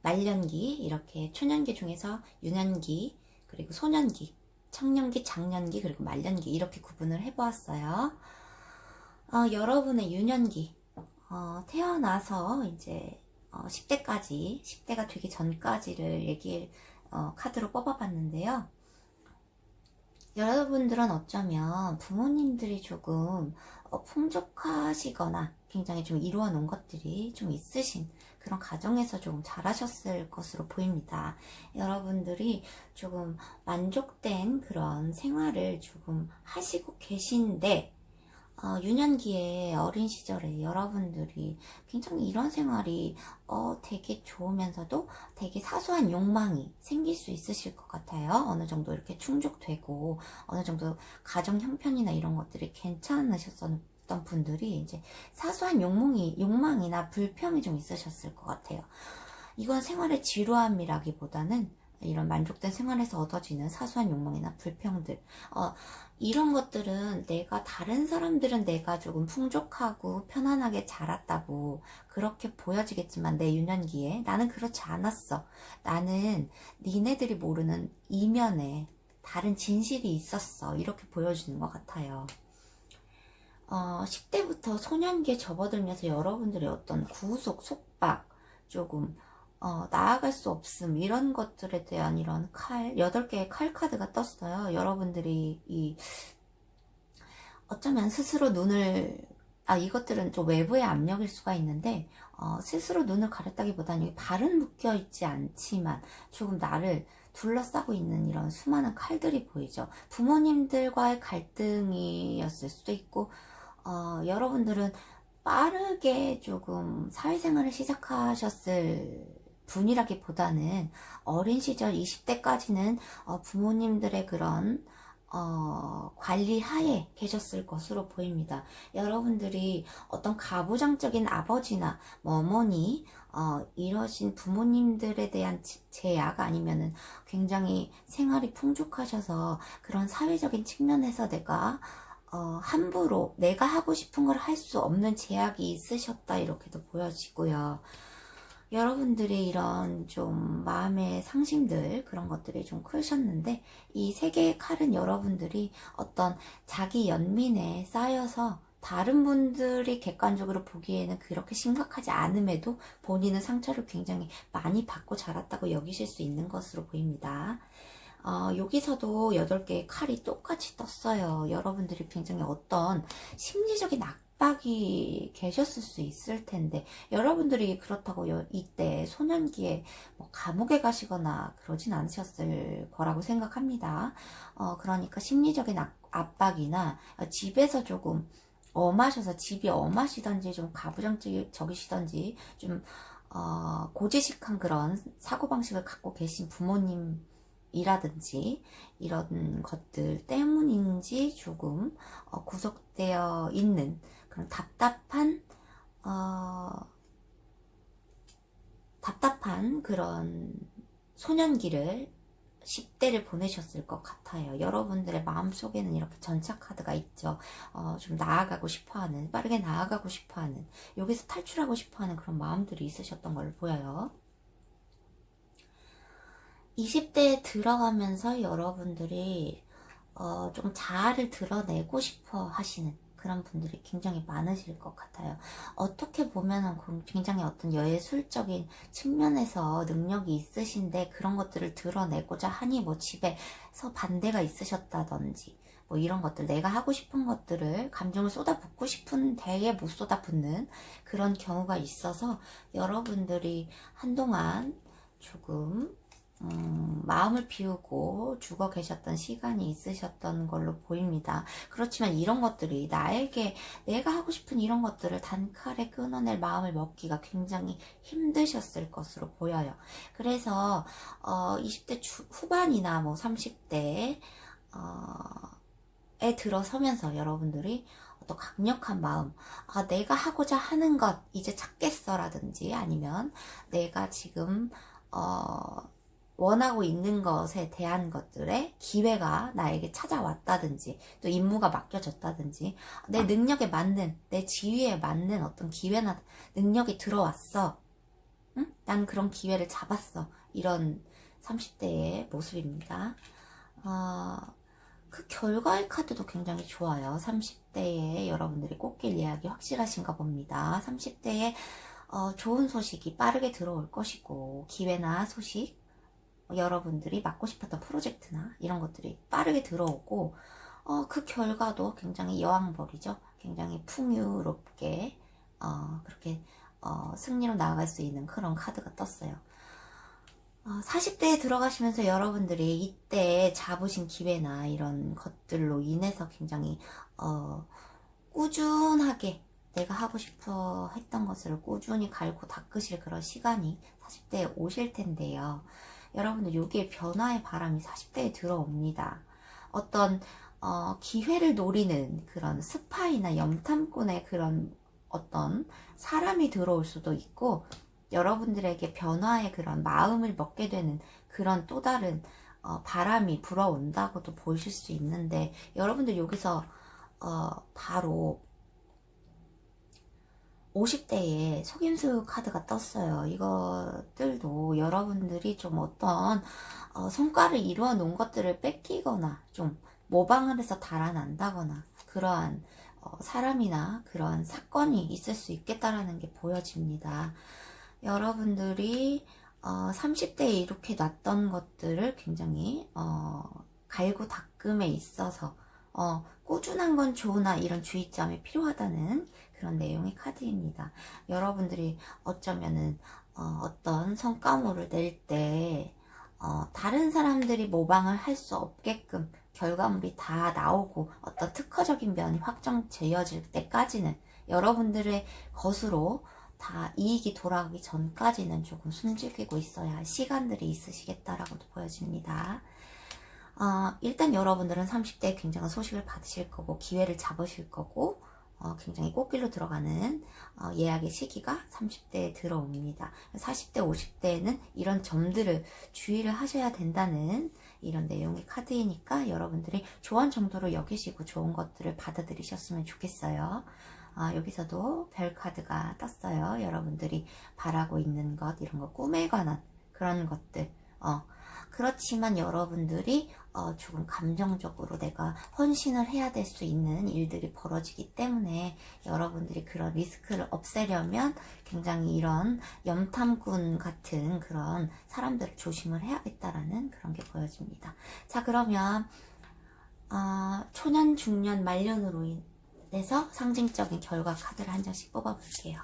말년기, 이렇게 초년기 중에서 유년기, 그리고 소년기, 청년기, 장년기, 그리고 말년기 이렇게 구분을 해보았어요. 여러분의 유년기, 태어나서 이제 10대까지, 10대가 되기 전까지를 카드로 뽑아봤는데요. 여러분들은 어쩌면 부모님들이 조금 풍족하시거나 굉장히 좀 이루어 놓은 것들이 좀 있으신 그런 가정에서 조금 잘하셨을 것으로 보입니다. 여러분들이 조금 만족된 그런 생활을 조금 하시고 계신데 유년기에 어린 시절에 여러분들이 굉장히 이런 생활이 되게 좋으면서도 되게 사소한 욕망이 생길 수 있으실 것 같아요. 어느 정도 이렇게 충족되고 어느 정도 가정 형편이나 이런 것들이 괜찮으셨던 분들이 이제 사소한 욕망이나 불평이 좀 있으셨을 것 같아요. 이건 생활의 지루함이라기보다는 이런 만족된 생활에서 얻어지는 사소한 욕망이나 불평들, 이런 것들은 다른 사람들은 내가 조금 풍족하고 편안하게 자랐다고 그렇게 보여지겠지만 내 유년기에 나는 그렇지 않았어. 나는 니네들이 모르는 이면에 다른 진실이 있었어. 이렇게 보여주는 것 같아요. 10대부터 소년기에 접어들면서 여러분들의 어떤 구속, 속박, 조금 나아갈 수 없음, 이런 것들에 대한 이런 8개의 칼 카드가 떴어요. 여러분들이 어쩌면 스스로 이것들은 좀 외부의 압력일 수가 있는데, 스스로 눈을 가렸다기보다는 발은 묶여있지 않지만 조금 나를 둘러싸고 있는 이런 수많은 칼들이 보이죠. 부모님들과의 갈등이었을 수도 있고, 여러분들은 빠르게 조금 사회생활을 시작하셨을 분이라기보다는 어린 시절 20대까지는 부모님들의 그런 관리 하에 계셨을 것으로 보입니다. 여러분들이 어떤 가부장적인 아버지나 어머니 이러신 부모님들에 대한 제약 아니면은 굉장히 생활이 풍족하셔서 그런 사회적인 측면에서 내가 함부로 내가 하고 싶은 걸 할 수 없는 제약이 있으셨다 이렇게도 보여지고요. 여러분들이 이런 좀 마음의 상심들 그런 것들이 좀 크셨는데 이 세 개의 칼은 여러분들이 어떤 자기 연민에 쌓여서 다른 분들이 객관적으로 보기에는 그렇게 심각하지 않음에도 본인은 상처를 굉장히 많이 받고 자랐다고 여기실 수 있는 것으로 보입니다. 여기서도 8개의 칼이 똑같이 떴어요. 여러분들이 굉장히 어떤 심리적인 압박이 계셨을 수 있을 텐데 여러분들이 그렇다고 이때 소년기에 감옥에 가시거나 그러진 않으셨을 거라고 생각합니다. 그러니까 심리적인 압박이나 집에서 조금 엄하셔서 집이 엄하시던지 좀 가부장적이시던지 좀 고지식한 그런 사고방식을 갖고 계신 부모님 이라든지 이런 것들 때문인지 조금 구속되어 있는 그런 답답한 그런 소년기를 10대를 보내셨을 것 같아요. 여러분들의 마음속에는 이렇게 전차 카드가 있죠. 좀 나아가고 싶어하는, 빠르게 나아가고 싶어하는, 여기서 탈출하고 싶어하는 그런 마음들이 있으셨던 걸로 보여요. 20대에 들어가면서 여러분들이 좀 자아를 드러내고 싶어 하시는 그런 분들이 굉장히 많으실 것 같아요. 어떻게 보면은 굉장히 어떤 예술적인 측면에서 능력이 있으신데 그런 것들을 드러내고자 하니 뭐 집에서 반대가 있으셨다든지 뭐 이런 것들, 내가 하고 싶은 것들을 감정을 쏟아붓고 싶은 데에 못 쏟아붓는 그런 경우가 있어서 여러분들이 한동안 조금 마음을 비우고 죽어 계셨던 시간이 있으셨던 걸로 보입니다. 그렇지만 이런 것들이 나에게 내가 하고 싶은 이런 것들을 단칼에 끊어낼 마음을 먹기가 굉장히 힘드셨을 것으로 보여요. 그래서 20대 후반이나 뭐 30대에 들어서면서 여러분들이 어떤 강력한 마음, 내가 하고자 하는 것 이제 찾겠어 라든지 아니면 내가 지금 원하고 있는 것에 대한 것들의 기회가 나에게 찾아왔다든지 또 임무가 맡겨졌다든지 내 능력에 맞는 내 지위에 맞는 어떤 기회나 능력이 들어왔어. 응? 난 그런 기회를 잡았어. 이런 30대의 모습입니다. 그 결과의 카드도 굉장히 좋아요. 30대에 여러분들이 꽃길 예약이 확실하신가 봅니다. 30대에 좋은 소식이 빠르게 들어올 것이고 기회나 소식, 여러분들이 맡고 싶었던 프로젝트나 이런 것들이 빠르게 들어오고 그 결과도 굉장히 여왕벌이죠. 굉장히 풍요롭게 그렇게 승리로 나아갈 수 있는 그런 카드가 떴어요. 40대에 들어가시면서 여러분들이 이때 잡으신 기회나 이런 것들로 인해서 굉장히 꾸준하게 내가 하고 싶어 했던 것을 꾸준히 갈고 닦으실 그런 시간이 40대에 오실 텐데요. 여러분들 여기에 변화의 바람이 40대에 들어옵니다. 어떤 기회를 노리는 그런 스파이나 염탐꾼의 그런 어떤 사람이 들어올 수도 있고 여러분들에게 변화의 그런 마음을 먹게 되는 그런 또 다른 바람이 불어온다고도 보실 수 있는데 여러분들 여기서 바로 50대에 속임수 카드가 떴어요. 이것들도 여러분들이 좀 어떤 성과를 이루어 놓은 것들을 뺏기거나 좀 모방을 해서 달아난다거나 그러한 사람이나 그런 사건이 있을 수 있겠다라는 게 보여집니다. 여러분들이 30대에 이렇게 놨던 것들을 굉장히 갈고 닦음에 있어서 꾸준한 건 좋으나 이런 주의점이 필요하다는 그런 내용의 카드입니다. 여러분들이 어쩌면은 어떤 성과물을 낼 때 다른 사람들이 모방을 할 수 없게끔 결과물이 다 나오고 어떤 특허적인 면이 확정되어질 때까지는 여러분들의 것으로 다 이익이 돌아가기 전까지는 조금 숨죽이고 있어야 할 시간들이 있으시겠다라고도 보여집니다. 일단 여러분들은 30대에 굉장한 소식을 받으실 거고 기회를 잡으실 거고 굉장히 꽃길로 들어가는 예약의 시기가 30대에 들어옵니다. 40대, 50대에는 이런 점들을 주의를 하셔야 된다는 이런 내용의 카드이니까 여러분들이 조언 정도로 여기시고 좋은 것들을 받아들이셨으면 좋겠어요. 여기서도 별 카드가 떴어요. 여러분들이 바라고 있는 것, 이런 거, 꿈에 관한 그런 것들. 그렇지만 여러분들이 조금 감정적으로 내가 헌신을 해야 될 수 있는 일들이 벌어지기 때문에 여러분들이 그런 리스크를 없애려면 굉장히 이런 염탐꾼 같은 그런 사람들을 조심을 해야겠다라는 그런 게 보여집니다. 자, 그러면 초년, 중년, 말년으로 인해서 상징적인 결과 카드를 한 장씩 뽑아볼게요.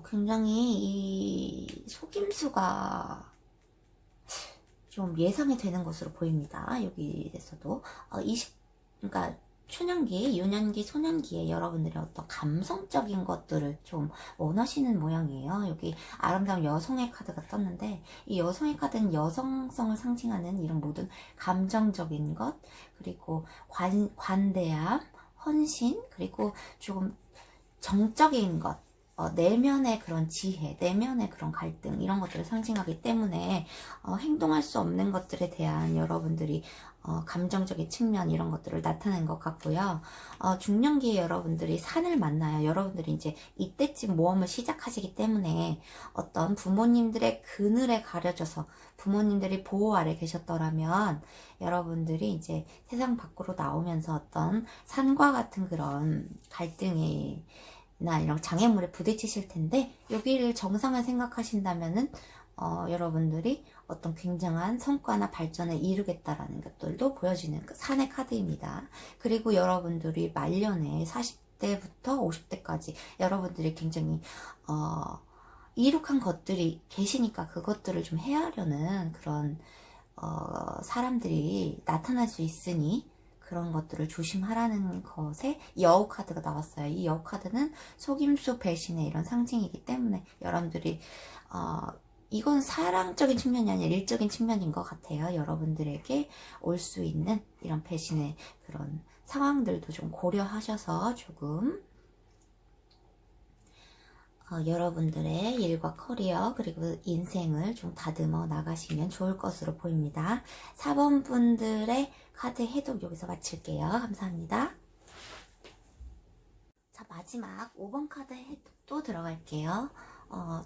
굉장히 이 속임수가 좀 예상이 되는 것으로 보입니다. 여기에서도 그러니까 초년기, 유년기, 소년기에 여러분들의 어떤 감성적인 것들을 좀 원하시는 모양이에요. 여기 아름다운 여성의 카드가 떴는데 이 여성의 카드는 여성성을 상징하는 이런 모든 감정적인 것, 그리고 관대함, 헌신, 그리고 조금 정적인 것, 내면의 그런 지혜, 내면의 그런 갈등 이런 것들을 상징하기 때문에 행동할 수 없는 것들에 대한 여러분들이 감정적인 측면 이런 것들을 나타낸 것 같고요. 중년기에 여러분들이 산을 만나요. 여러분들이 이제 이때쯤 모험을 시작하시기 때문에 어떤 부모님들의 그늘에 가려져서 부모님들이 보호 아래 계셨더라면 여러분들이 이제 세상 밖으로 나오면서 어떤 산과 같은 그런 갈등이 나 이런 장애물에 부딪히실 텐데 여기를 정상을 생각하신다면은 여러분들이 어떤 굉장한 성과나 발전을 이루겠다라는 것들도 보여지는 그 산의 카드입니다. 그리고 여러분들이 말년에 40대부터 50대까지 여러분들이 굉장히 이룩한 것들이 계시니까 그것들을 좀 헤아려는 그런 사람들이 나타날 수 있으니 그런 것들을 조심하라는 것에 여우 카드가 나왔어요. 이 여우 카드는 속임수 배신의 이런 상징이기 때문에 여러분들이 이건 사랑적인 측면이 아니라 일적인 측면인 것 같아요. 여러분들에게 올 수 있는 이런 배신의 그런 상황들도 좀 고려하셔서 조금 여러분들의 일과 커리어 그리고 인생을 좀 다듬어 나가시면 좋을 것으로 보입니다. 4번 분들의 카드 해독 여기서 마칠게요. 감사합니다. 자, 마지막 5번 카드 해독도 들어갈게요.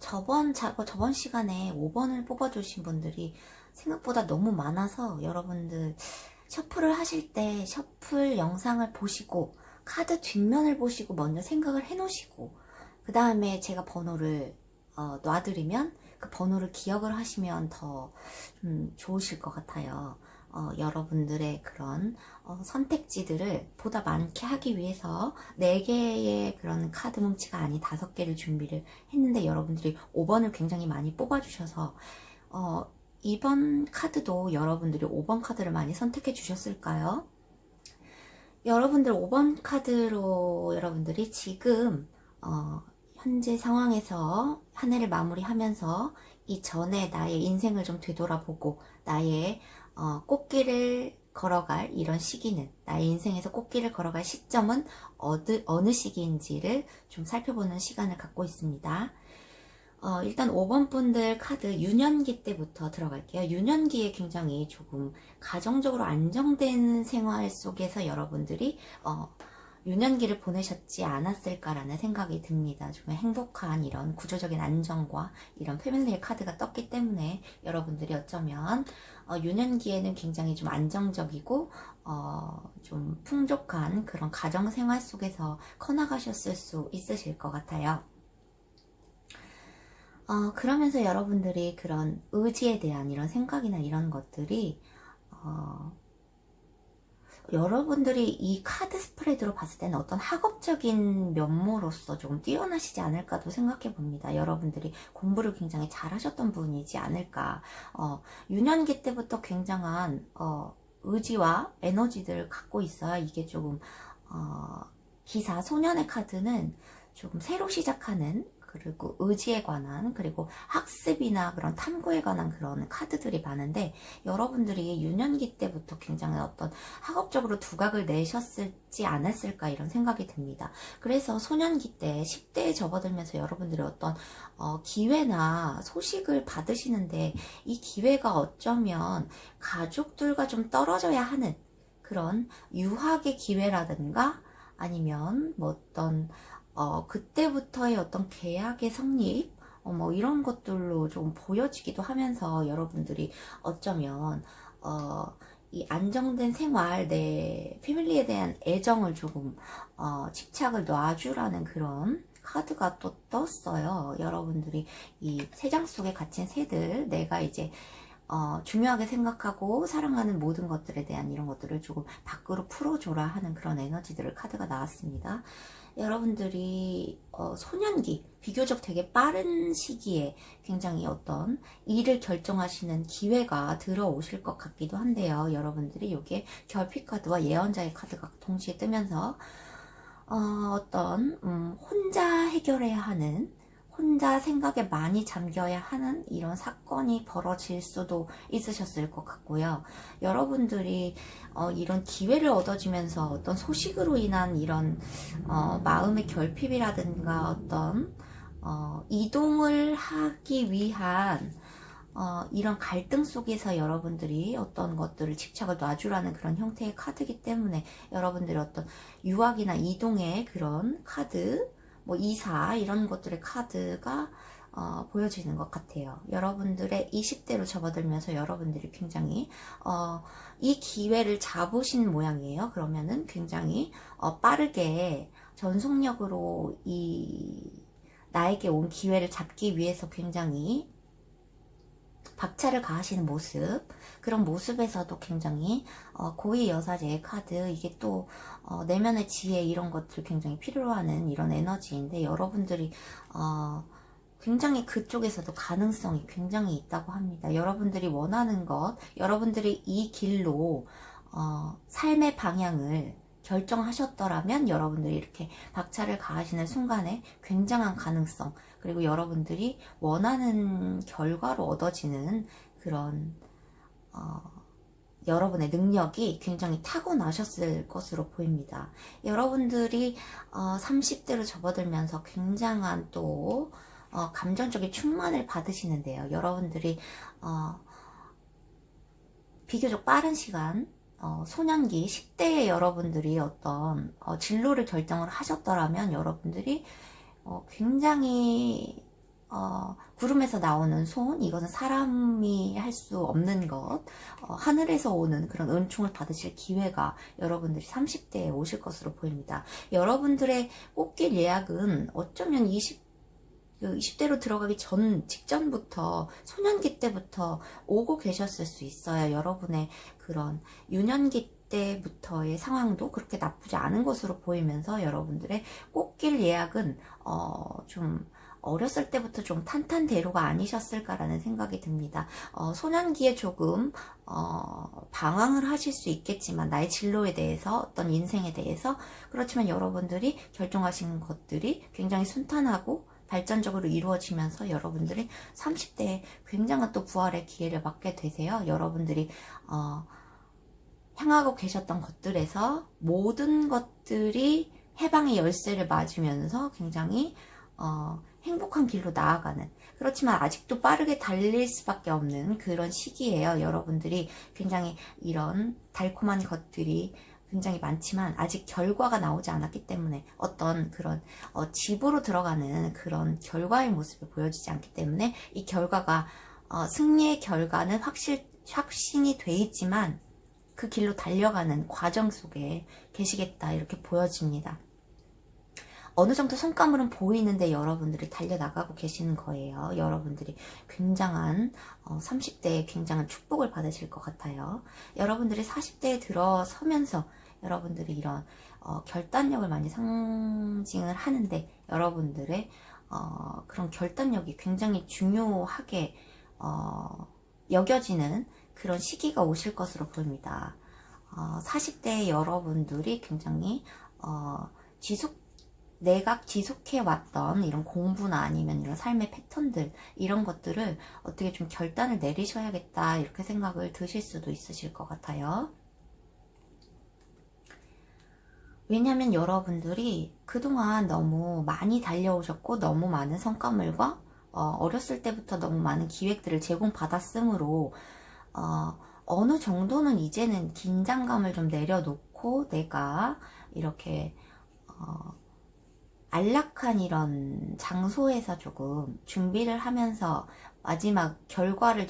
저번 시간에 5번을 뽑아주신 분들이 생각보다 너무 많아서 여러분들 셔플을 하실 때 셔플 영상을 보시고 카드 뒷면을 보시고 먼저 생각을 해 놓으시고 그 다음에 제가 번호를 놔드리면 그 번호를 기억을 하시면 더 좋으실 것 같아요. 여러분들의 그런 선택지들을 보다 많게 하기 위해서 4개의 그런 카드 뭉치가 아닌 5개를 준비를 했는데 여러분들이 5번을 굉장히 많이 뽑아주셔서 이번 카드도 여러분들이 5번 카드를 많이 선택해 주셨을까요? 여러분들 5번 카드로 여러분들이 지금 현재 상황에서 한 해를 마무리하면서 이전에 나의 인생을 좀 되돌아보고 나의 꽃길을 걸어갈 이런 시기는 나의 인생에서 꽃길을 걸어갈 시점은 어느 시기인지를 좀 살펴보는 시간을 갖고 있습니다. 일단 5번 분들 카드 유년기 때부터 들어갈게요. 유년기에 굉장히 조금 가정적으로 안정된 생활 속에서 여러분들이 유년기를 보내셨지 않았을까라는 생각이 듭니다. 정말 행복한 이런 구조적인 안정과 이런 패밀리의 카드가 떴기 때문에 여러분들이 어쩌면 유년기에는 굉장히 좀 안정적이고 좀 풍족한 그런 가정생활 속에서 커나가셨을 수 있으실 것 같아요. 그러면서 여러분들이 그런 의지에 대한 이런 생각이나 이런 것들이 여러분들이 이 카드 스프레드로 봤을 때는 어떤 학업적인 면모로서 조금 뛰어나시지 않을까도 생각해 봅니다. 여러분들이 공부를 굉장히 잘하셨던 분이지 않을까. 유년기 때부터 굉장한 의지와 에너지들을 갖고 있어야 이게 조금 기사 소년의 카드는 조금 새로 시작하는 그리고 의지에 관한 그리고 학습이나 그런 탐구에 관한 그런 카드들이 많은데 여러분들이 유년기 때부터 굉장히 어떤 학업적으로 두각을 내셨을지 않았을까 이런 생각이 듭니다. 그래서 소년기 때 10대에 접어들면서 여러분들이 어떤 기회나 소식을 받으시는데 이 기회가 어쩌면 가족들과 좀 떨어져야 하는 그런 유학의 기회라든가 아니면 뭐 어떤 그때부터의 어떤 계약의 성립 뭐 이런 것들로 좀 보여지기도 하면서 여러분들이 어쩌면 이 안정된 생활 내 패밀리에 대한 애정을 조금 집착을 놔주라는 그런 카드가 또 떴어요. 여러분들이 이 세 장 속에 갇힌 새들 내가 이제 중요하게 생각하고 사랑하는 모든 것들에 대한 이런 것들을 조금 밖으로 풀어줘라 하는 그런 에너지들을 카드가 나왔습니다. 여러분들이 소년기 비교적 되게 빠른 시기에 굉장히 어떤 일을 결정하시는 기회가 들어오실 것 같기도 한데요. 여러분들이 이게 결핍 카드와 예언자의 카드가 동시에 뜨면서 어떤 혼자 해결해야 하는 혼자 생각에 많이 잠겨야 하는 이런 사건이 벌어질 수도 있으셨을 것 같고요. 여러분들이 이런 기회를 얻어지면서 어떤 소식으로 인한 이런 마음의 결핍이라든가 어떤 이동을 하기 위한 이런 갈등 속에서 여러분들이 어떤 것들을 집착을 놔주라는 그런 형태의 카드이기 때문에 여러분들이 어떤 유학이나 이동의 그런 카드, 뭐 이사 이런 것들의 카드가 보여지는 것 같아요. 여러분들의 20대로 접어들면서 여러분들이 굉장히 이 기회를 잡으신 모양이에요. 그러면은 굉장히 빠르게 전속력으로 나에게 온 기회를 잡기 위해서 굉장히 박차를 가하시는 모습, 그런 모습에서도 굉장히 고위 여사제의 카드, 이게 또 내면의 지혜 이런 것들 굉장히 필요로 하는 이런 에너지인데 여러분들이 굉장히 그쪽에서도 가능성이 굉장히 있다고 합니다. 여러분들이 원하는 것, 여러분들이 이 길로 삶의 방향을 결정하셨더라면 여러분들이 이렇게 박차를 가하시는 순간에 굉장한 가능성, 그리고 여러분들이 원하는 결과로 얻어지는 그런 여러분의 능력이 굉장히 타고나셨을 것으로 보입니다. 여러분들이 30대로 접어들면서 굉장한 또 감정적인 충만을 받으시는데요. 여러분들이 비교적 빠른 시간 소년기 10대의 여러분들이 어떤 진로를 결정을 하셨더라면 여러분들이 굉장히 구름에서 나오는 손, 이것은 사람이 할 수 없는 것, 하늘에서 오는 그런 은총을 받으실 기회가 여러분들이 30대에 오실 것으로 보입니다. 여러분들의 꽃길 예약은 어쩌면 20대로 들어가기 직전부터 소년기 때부터 오고 계셨을 수 있어요. 여러분의 그런 유년기 때부터의 상황도 그렇게 나쁘지 않은 것으로 보이면서 여러분들의 꽃길 예약은 좀 어렸을 때부터 좀 탄탄대로가 아니셨을까라는 생각이 듭니다. 소년기에 조금 방황을 하실 수 있겠지만 나의 진로에 대해서 어떤 인생에 대해서 그렇지만 여러분들이 결정하신 것들이 굉장히 순탄하고 발전적으로 이루어지면서 여러분들이 30대에 굉장한 또 부활의 기회를 맞게 되세요. 여러분들이 향하고 계셨던 것들에서 모든 것들이 해방의 열쇠를 맞으면서 굉장히 행복한 길로 나아가는, 그렇지만 아직도 빠르게 달릴 수밖에 없는 그런 시기예요. 여러분들이 굉장히 이런 달콤한 것들이 굉장히 많지만 아직 결과가 나오지 않았기 때문에 어떤 그런 집으로 들어가는 그런 결과의 모습이 보여지지 않기 때문에 이 결과가 승리의 결과는 확신이 돼 있지만 그 길로 달려가는 과정 속에 계시겠다 이렇게 보여집니다. 어느 정도 성과물은 보이는데 여러분들이 달려나가고 계시는 거예요. 여러분들이 굉장한 30대에 굉장한 축복을 받으실 것 같아요. 여러분들이 40대에 들어서면서 여러분들이 이런 결단력을 많이 상징을 하는데 여러분들의 그런 결단력이 굉장히 중요하게 여겨지는 그런 시기가 오실 것으로 보입니다. 40대의 여러분들이 굉장히 내가 지속해왔던 이런 공부나 아니면 이런 삶의 패턴들 이런 것들을 어떻게 좀 결단을 내리셔야겠다 이렇게 생각을 드실 수도 있으실 것 같아요. 왜냐하면 여러분들이 그동안 너무 많이 달려오셨고 너무 많은 성과물과 어렸을 때부터 너무 많은 기획들을 제공받았으므로 어느 정도는 이제는 긴장감을 좀 내려놓고 내가 이렇게 안락한 이런 장소에서 조금 준비를 하면서 마지막 결과를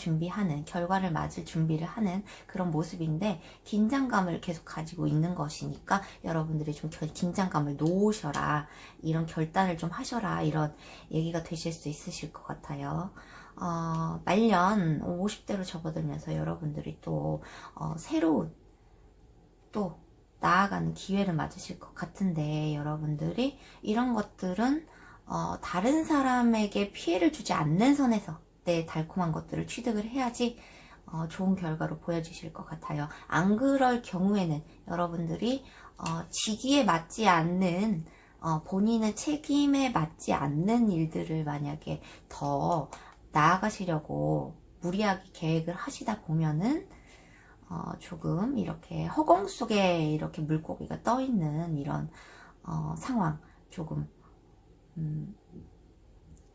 맞을 준비를 하는 그런 모습인데 긴장감을 계속 가지고 있는 것이니까 여러분들이 좀 긴장감을 놓으셔라, 이런 결단을 좀 하셔라 이런 얘기가 되실 수 있으실 것 같아요. 말년 50대로 접어들면서 여러분들이 또 새로운 또 나아가는 기회를 맞으실 것 같은데 여러분들이 이런 것들은 다른 사람에게 피해를 주지 않는 선에서 내 달콤한 것들을 취득을 해야지 좋은 결과로 보여주실 것 같아요. 안 그럴 경우에는 여러분들이 직위에 맞지 않는 본인의 책임에 맞지 않는 일들을 만약에 더 나아가시려고 무리하게 계획을 하시다 보면은 조금 이렇게 허공 속에 이렇게 물고기가 떠 있는 이런 상황, 조금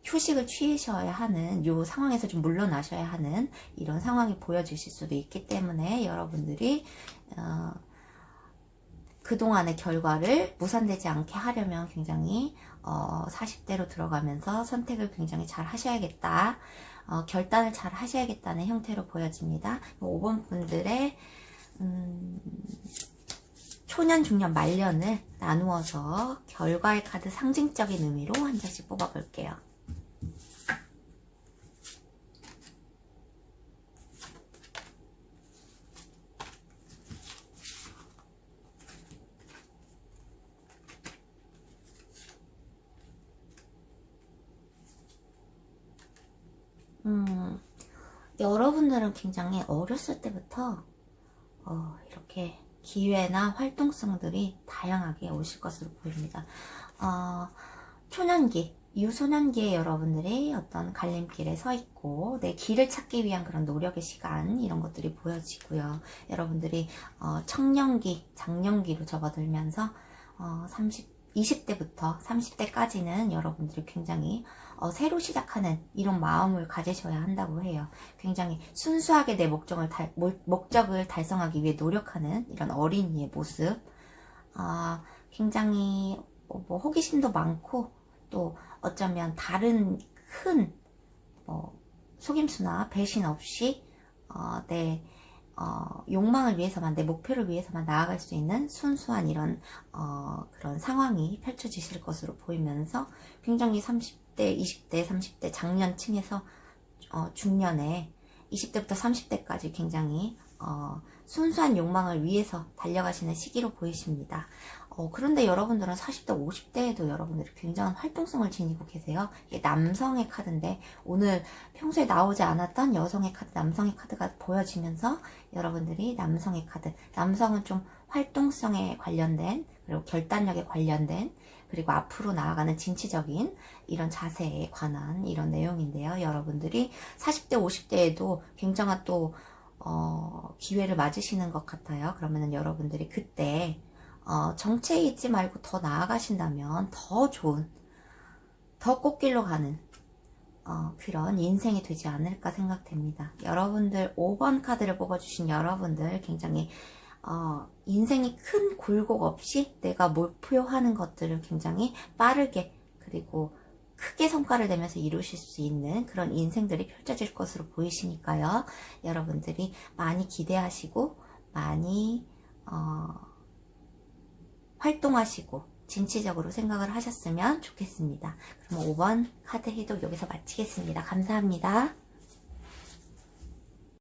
휴식을 취하셔야 하는, 요 상황에서 좀 물러나셔야 하는 이런 상황이 보여지실 수도 있기 때문에 여러분들이 그동안의 결과를 무산되지 않게 하려면 굉장히 40대로 들어가면서 선택을 굉장히 잘 하셔야겠다, 결단을 잘 하셔야겠다는 형태로 보여집니다. 5번 분들의 초년, 중년, 말년을 나누어서 결과의 카드 상징적인 의미로 한 장씩 뽑아볼게요. 여러분들은 굉장히 어렸을 때부터 이렇게 기회나 활동성들이 다양하게 오실 것으로 보입니다. 초년기, 유소년기에 여러분들이 어떤 갈림길에 서 있고 내 길을 찾기 위한 그런 노력의 시간, 이런 것들이 보여지고요. 여러분들이 청년기, 장년기로 접어들면서 20대부터 30대까지는 여러분들이 굉장히 새로 시작하는 이런 마음을 가지셔야 한다고 해요. 굉장히 순수하게 내 목적을 달성하기 위해 노력하는 이런 어린이의 모습, 굉장히 뭐 호기심도 많고, 또 어쩌면 다른 큰 속임수나 배신 없이 내 욕망을 위해서만, 내 목표를 위해서만 나아갈 수 있는 순수한 이런 그런 상황이 펼쳐지실 것으로 보이면서, 굉장히 30대, 20대, 30대 장년층에서 중년에 20대부터 30대까지 굉장히 순수한 욕망을 위해서 달려가시는 시기로 보이십니다. 그런데 여러분들은 40대, 50대에도 여러분들이 굉장한 활동성을 지니고 계세요. 이게 남성의 카드인데, 오늘 평소에 나오지 않았던 여성의 카드, 남성의 카드가 보여지면서 여러분들이 남성의 카드, 남성은 좀 활동성에 관련된, 그리고 결단력에 관련된, 그리고 앞으로 나아가는 진취적인 이런 자세에 관한 이런 내용인데요. 여러분들이 40대, 50대에도 굉장한 또 기회를 맞으시는 것 같아요. 그러면은 여러분들이 그때 정체에 있지 말고 더 나아가신다면 더 좋은, 더 꽃길로 가는 그런 인생이 되지 않을까 생각됩니다. 여러분들 5번 카드를 뽑아주신 여러분들, 굉장히 인생이 큰 굴곡 없이 내가 목표하는 것들을 굉장히 빠르게, 그리고 크게 성과를 내면서 이루실 수 있는 그런 인생들이 펼쳐질 것으로 보이시니까요. 여러분들이 많이 기대하시고 많이 활동하시고 진취적으로 생각을 하셨으면 좋겠습니다. 그럼 5번 카드 해독 여기서 마치겠습니다. 감사합니다.